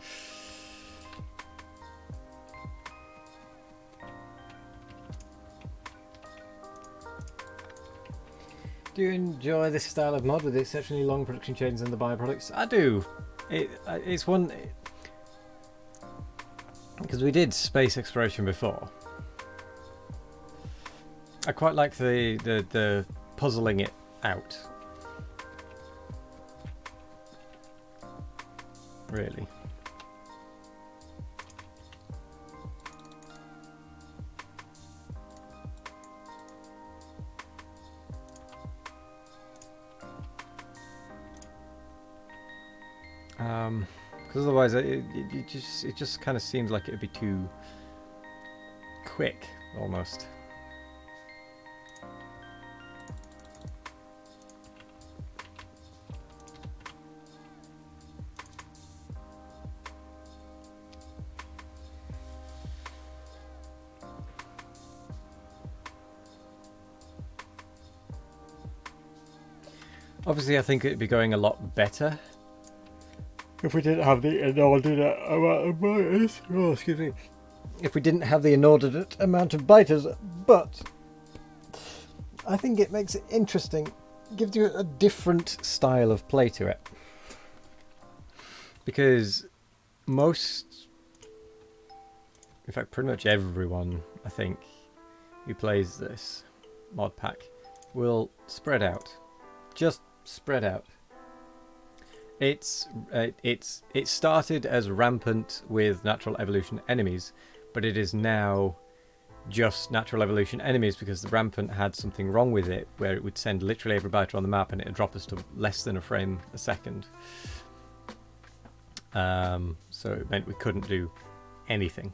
Do you enjoy this style of mod with the exceptionally long production chains and the byproducts? I do. It's one... Because we did space exploration before. I quite like the puzzling it out. Really. Because otherwise it just kind of seems like it'd be too quick almost. Obviously, I think it'd be going a lot better if we didn't have the inordinate amount of biters. Oh, excuse me. If we didn't have the inordinate amount of biters, but I think it makes it interesting. Gives you a different style of play to it. Because most, in fact, pretty much everyone, I think, who plays this mod pack will spread out. Just spread out. It started as rampant with natural evolution enemies, but it is now just natural evolution enemies because the rampant had something wrong with it where it would send literally every biter on the map and it would drop us to less than a frame a second. So it meant we couldn't do anything.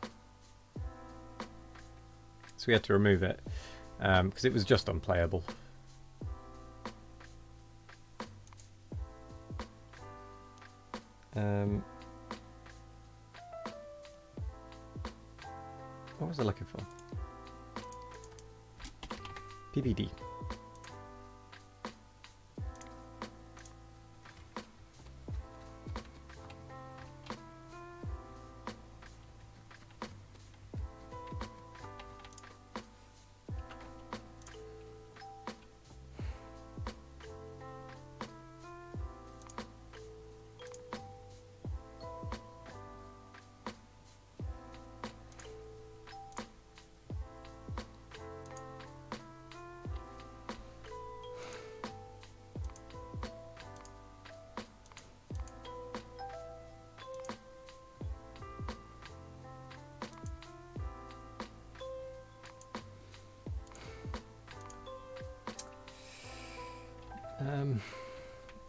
So we had to remove it because it was just unplayable. What was I looking for? PPD.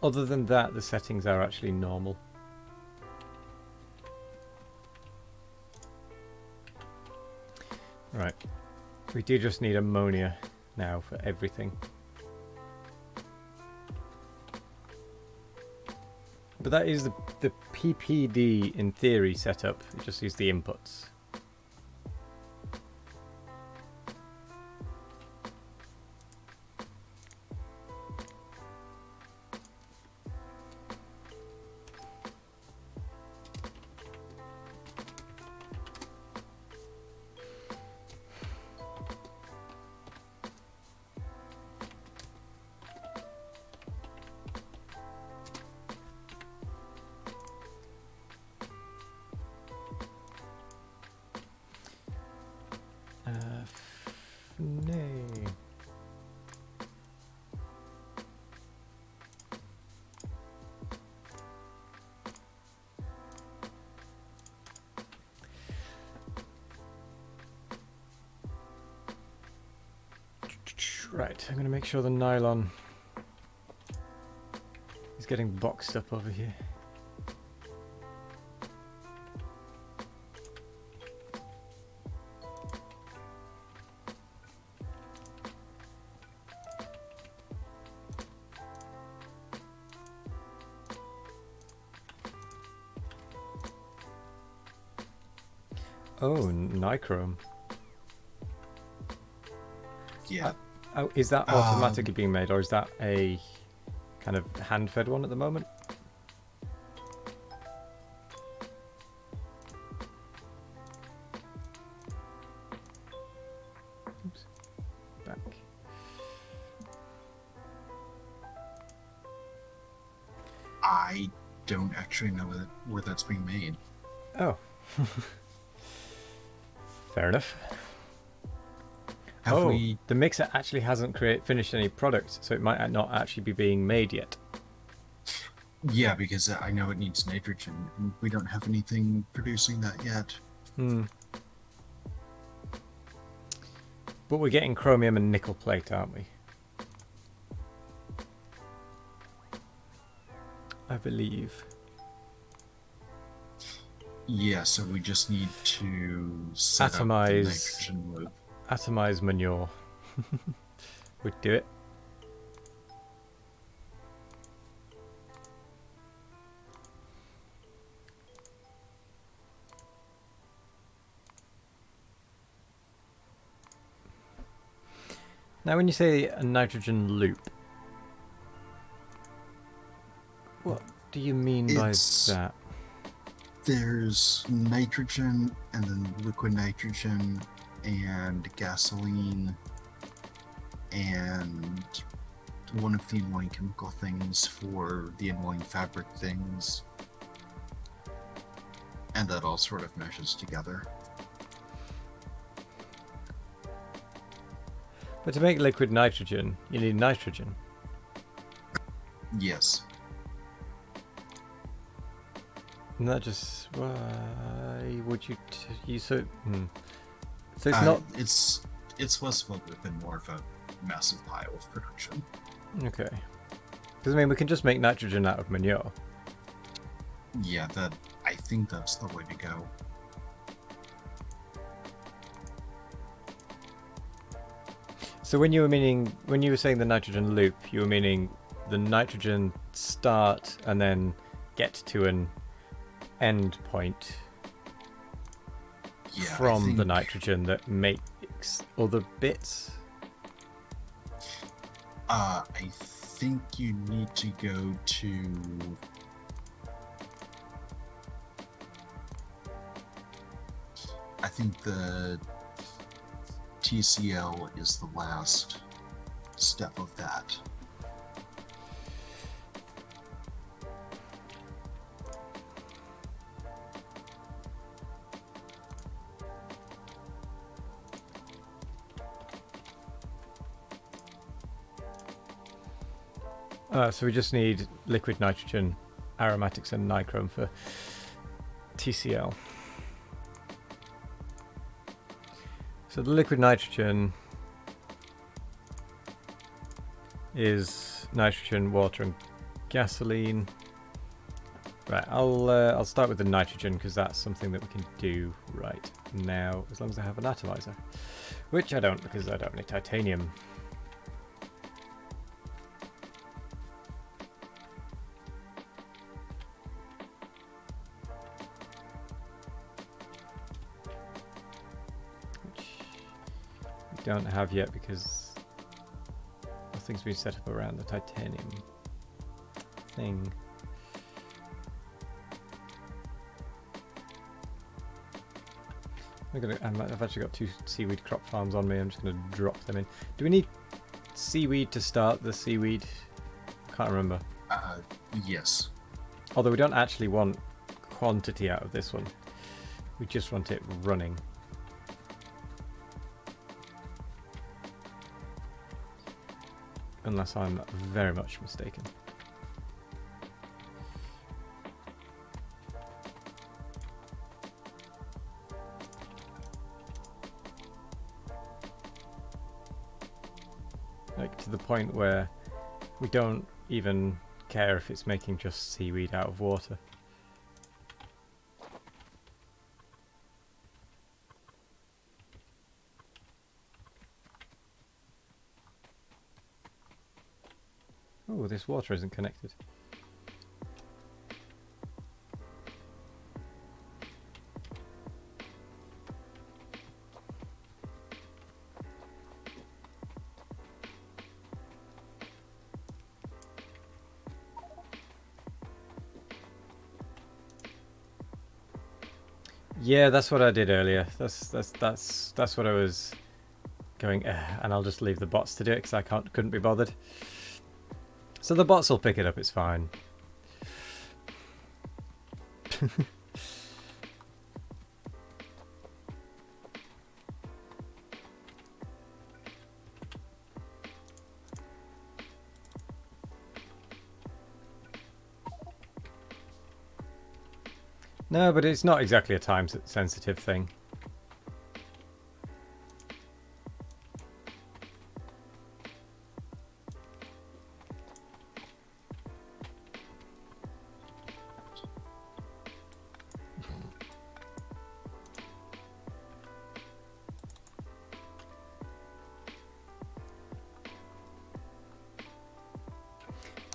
Other than that, the settings are actually normal. Right. We do just need ammonia now for everything. But that is the PPD in theory setup. It just uses the inputs. Nay. Right, I'm going to make sure the nylon is getting boxed up over here. Oh, nichrome. Yeah. Oh, is that automatically being made, or is that a kind of hand-fed one at the moment. Oops. Back. I don't actually know where that's being made. Oh. Fair enough. Have we? The mixer actually hasn't finished any products, so it might not actually be being made yet. Yeah, because I know it needs nitrogen, and we don't have anything producing that yet. But we're getting chromium and nickel plate, aren't we? I believe. Yeah, so we just need to set up the Atomize nitrogen loop. Atomize manure. Would do it. Now, when you say a nitrogen loop, what do you mean by that? There's nitrogen, and then liquid nitrogen, and gasoline, and one of the annoying chemical things for the annoying fabric things. And that all sort of meshes together. But to make liquid nitrogen, you need nitrogen. Yes. And that just... why would you use so... So it's not... It's less of a loop and more of a massive pile of production. Okay. Because, I mean, we can just make nitrogen out of manure. Yeah, I think that's the way to go. So when you were saying the nitrogen loop, you were meaning the nitrogen start and then get to an end point from the nitrogen that makes other bits? I think you need to go to... I think the TCL is the last step of that. So we just need liquid nitrogen, aromatics and nichrome for TCL. So the liquid nitrogen is nitrogen, water and gasoline. Right, I'll start with the nitrogen because that's something that we can do right now as long as I have an atomizer. Which I don't because I don't have any titanium. Don't have yet because nothing's been set up around the titanium thing. I've actually got 2 seaweed crop farms on me. I'm just going to drop them in. Do we need seaweed to start the seaweed? I can't remember. Yes. Although we don't actually want quantity out of this one. We just want it running. Unless I'm very much mistaken. Like to the point where we don't even care if it's making just seaweed out of water. Oh, this water isn't connected. Yeah, that's what I did earlier. That's what I was going, and I'll just leave the bots to do it because I couldn't be bothered. So the bots will pick it up. It's fine. No, but it's not exactly a time-sensitive thing.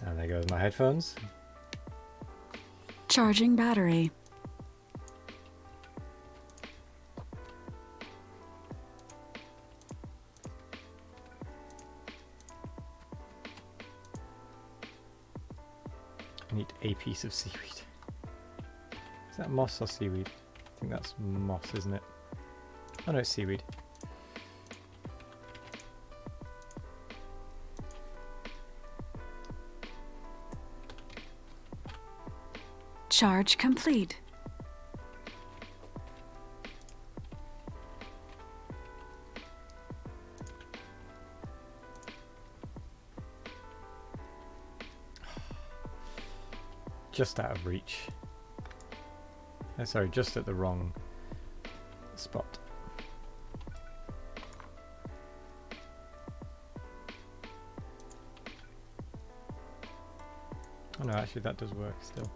And there goes my headphones. Charging battery. I need a piece of seaweed. Is that moss or seaweed? I think that's moss, isn't it? Oh no, it's seaweed. Charge complete. Just out of reach. Sorry, just at the wrong spot. Oh no, actually that does work still.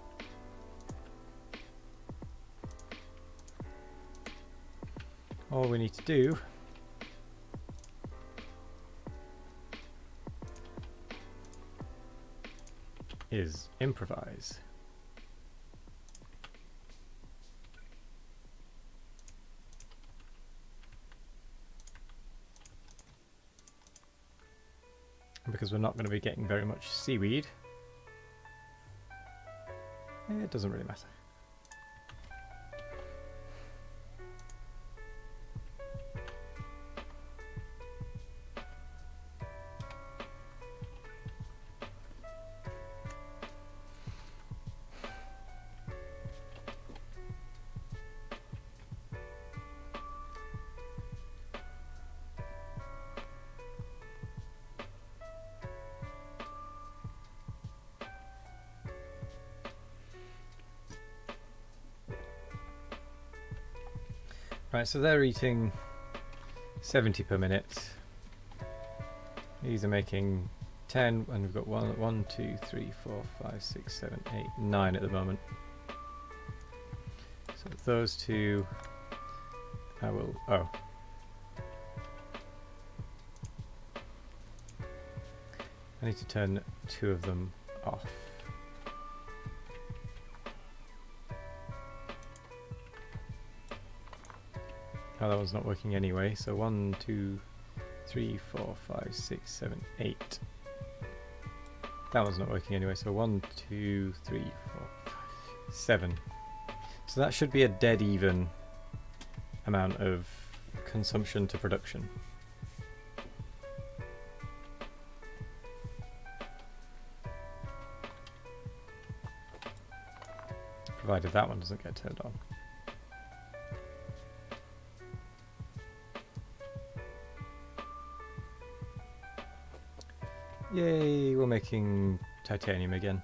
All we need to do is improvise. Because we're not going to be getting very much seaweed, it doesn't really matter. Right, so they're eating 70 per minute. These are making 10, and we've got 1, 2, 3, 4, 5, 6, 7, 8, 9 at the moment. So those two, I will. Oh. I need to turn 2 of them off. Oh, that one's not working anyway. So 1, 2, 3, 4, 5, 6, 7, 8. That one's not working anyway. So 1, 2, 3, 4, 5, 7. So that should be a dead even amount of consumption to production. Provided that one doesn't get turned on. Yay, we're making titanium again.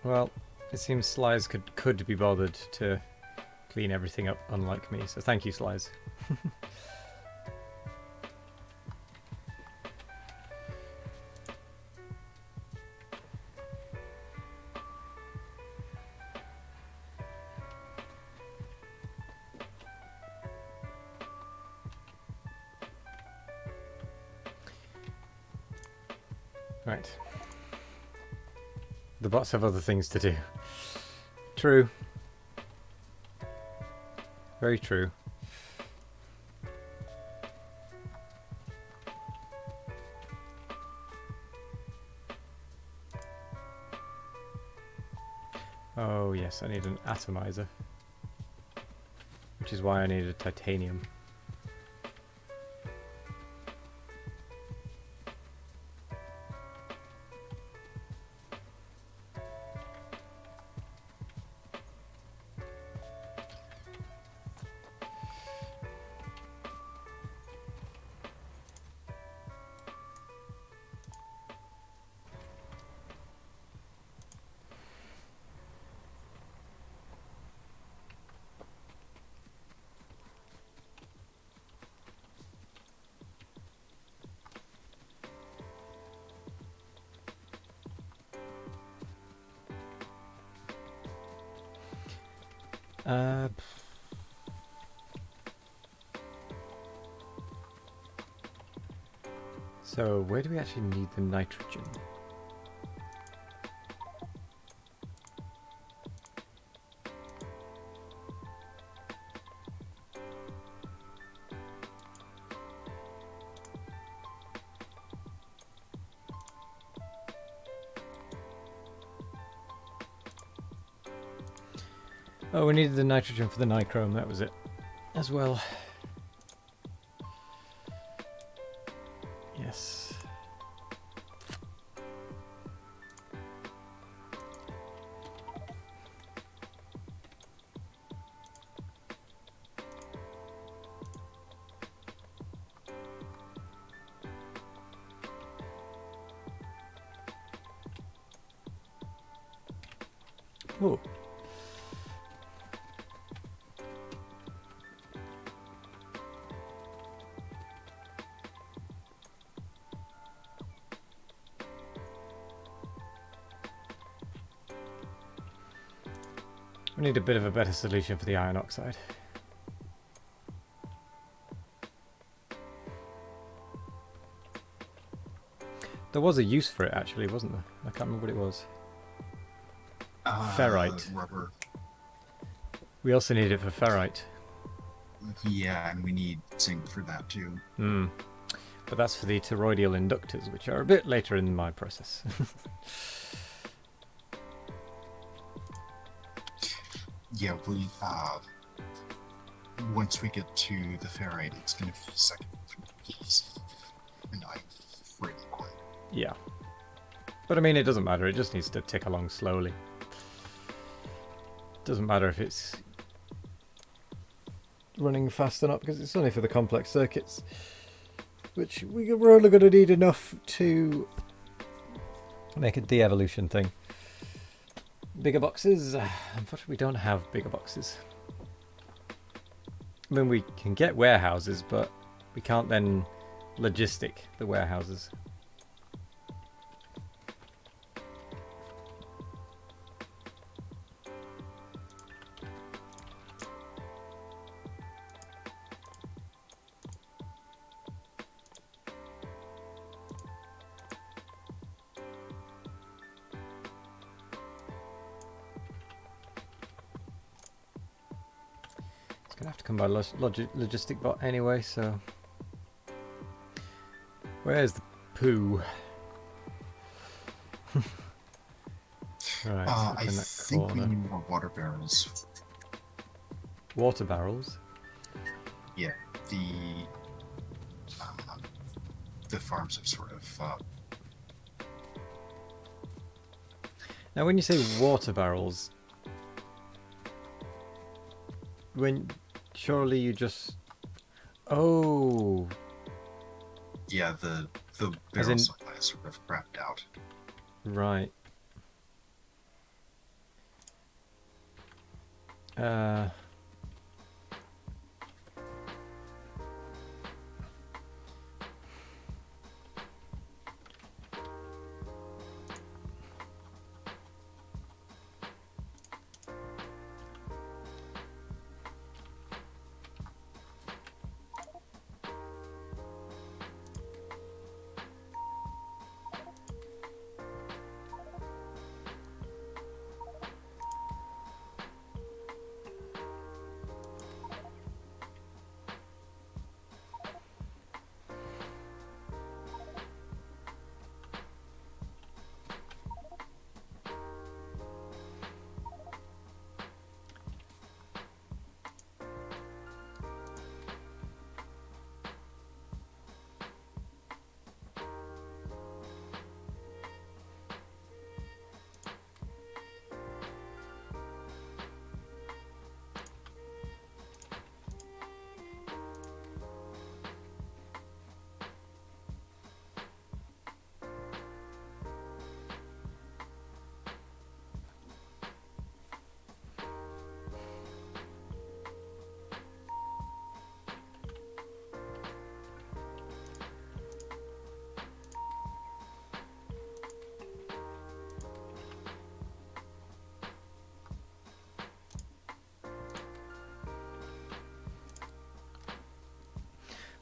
Well, it seems Slice could be bothered to clean everything up, unlike me. So thank you, Slice. Right. The bots have other things to do. True. Very true. Oh yes, I need an atomizer. Which is why I needed titanium. Uh, so where do we actually need the nitrogen? Oh, we needed the nitrogen for the nichrome, that was it. As well. Yes. Oh. We need a bit of a better solution for the iron oxide. There was a use for it actually, wasn't there? I can't remember what it was. Ferrite. Rubber. We also need it for ferrite. Yeah, and we need zinc for that too. But that's for the toroidal inductors, which are a bit later in my process. Yeah, we once we get to the ferrite, it's gonna be second through keys, and I'm really quick. Yeah. But I mean, it doesn't matter. It just needs to tick along slowly. Doesn't matter if it's running fast or not, because it's only for the complex circuits, which we're only going to need enough to make a de-evolution thing. Bigger boxes? Unfortunately, we don't have bigger boxes. I mean, we can get warehouses, but we can't then logistic the warehouses. Gonna have to come by logistic bot anyway, so where's the poo? Right, I in that think corner. we need more water barrels. Water barrels. Yeah, the farms have sort of. Now, when you say water barrels, surely you just. Oh. Yeah, the As barrel in- supply is sort of crapped out. Right.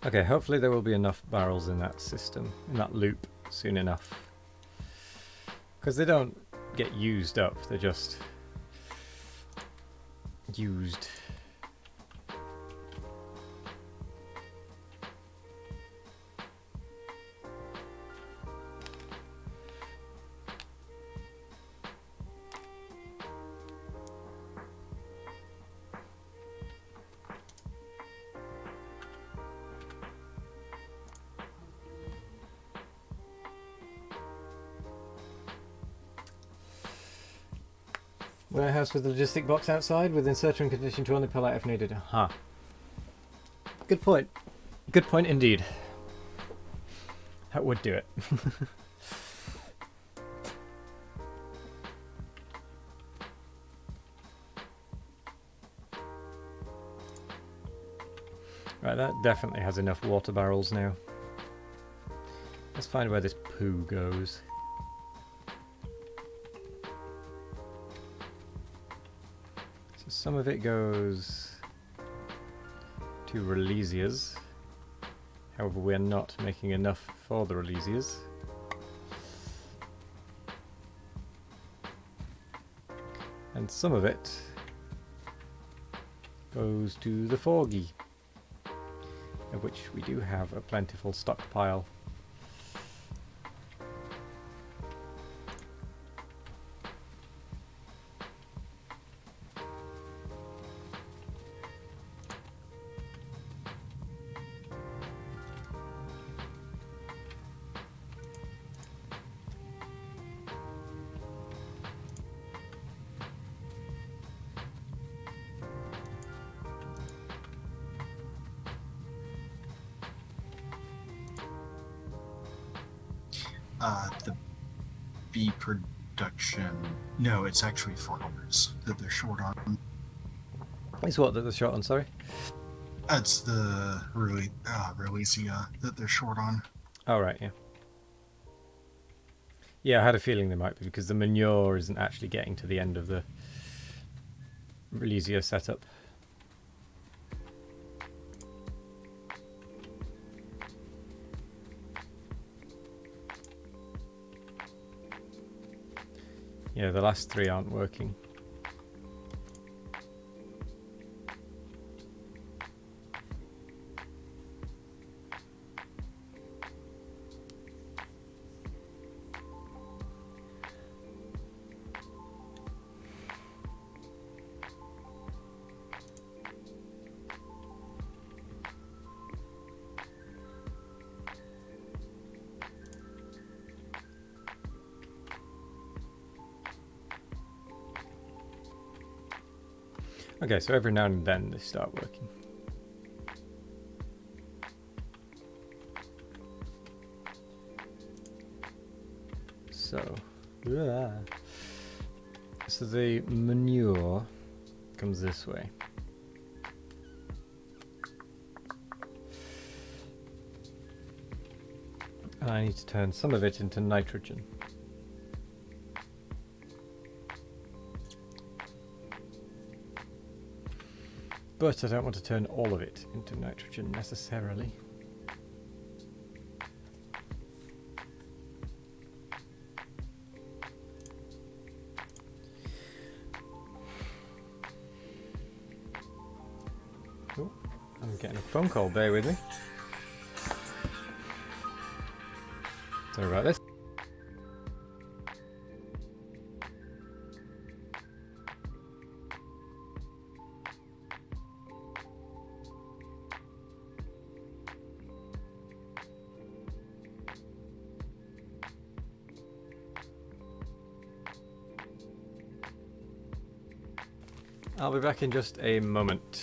Okay, hopefully there will be enough barrels in that system, in that loop, soon enough. Because they don't get used up, they're just used. Warehouse with the logistic box outside, with inserter and condition to only pull out if needed. Aha. Good point. Good point indeed. That would do it. Right, that definitely has enough water barrels now. Let's find where this poo goes. So some of it goes to Releasias. However, we're not making enough for the Releasias. And some of it goes to the Forgy, of which we do have a plentiful stockpile. The bee production. No, it's actually flowers that they're short on. It's what that they're short on, sorry? That's the Releasia that they're short on. Oh, right, yeah. Yeah, I had a feeling they might be, because the manure isn't actually getting to the end of the Releasia setup. Yeah, the last three aren't working. Okay, so every now and then they start working. So, so the manure comes this way. And I need to turn some of it into nitrogen. But I don't want to turn all of it into nitrogen necessarily. Oh, I'm getting a phone call, bear with me. Sorry about this. I'll be back in just a moment.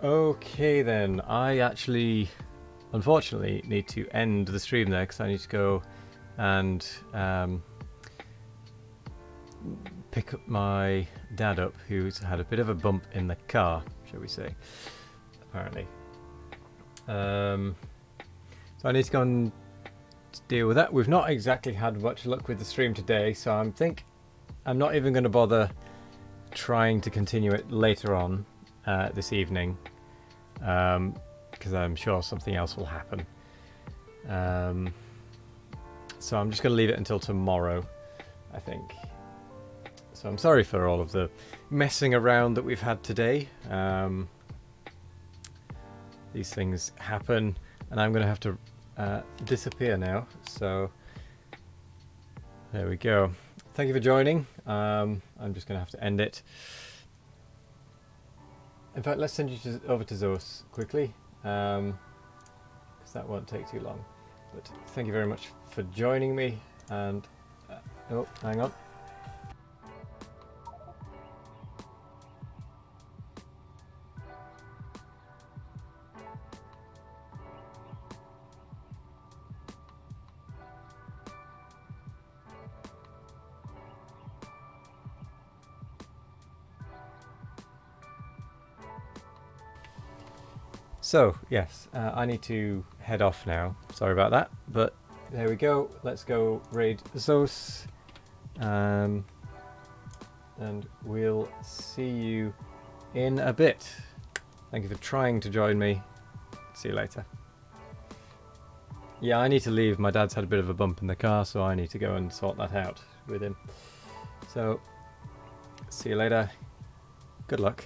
Okay then, I actually, unfortunately, need to end the stream there because I need to go and pick up my dad up, who's had a bit of a bump in the car, shall we say, apparently. So I need to go and deal with that. We've not exactly had much luck with the stream today, so I'm not even going to bother trying to continue it later on this evening, because I'm sure something else will happen. So I'm just going to leave it until tomorrow, I think. So I'm sorry for all of the messing around that we've had today. These things happen, and I'm going to have to disappear now. So there we go. Thank you for joining. I'm just going to have to end it. In fact, let's send you over to Zos quickly, because that won't take too long. But thank you very much for joining me. And oh, hang on. So, yes, I need to head off now. Sorry about that, but there we go. Let's go raid Zos. And we'll see you in a bit. Thank you for trying to join me. See you later. Yeah, I need to leave. My dad's had a bit of a bump in the car, so I need to go and sort that out with him. So, see you later. Good luck.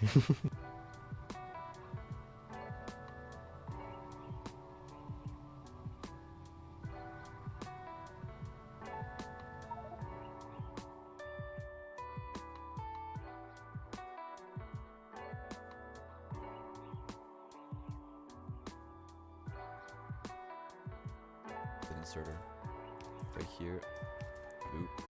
Inserter right here. Boop.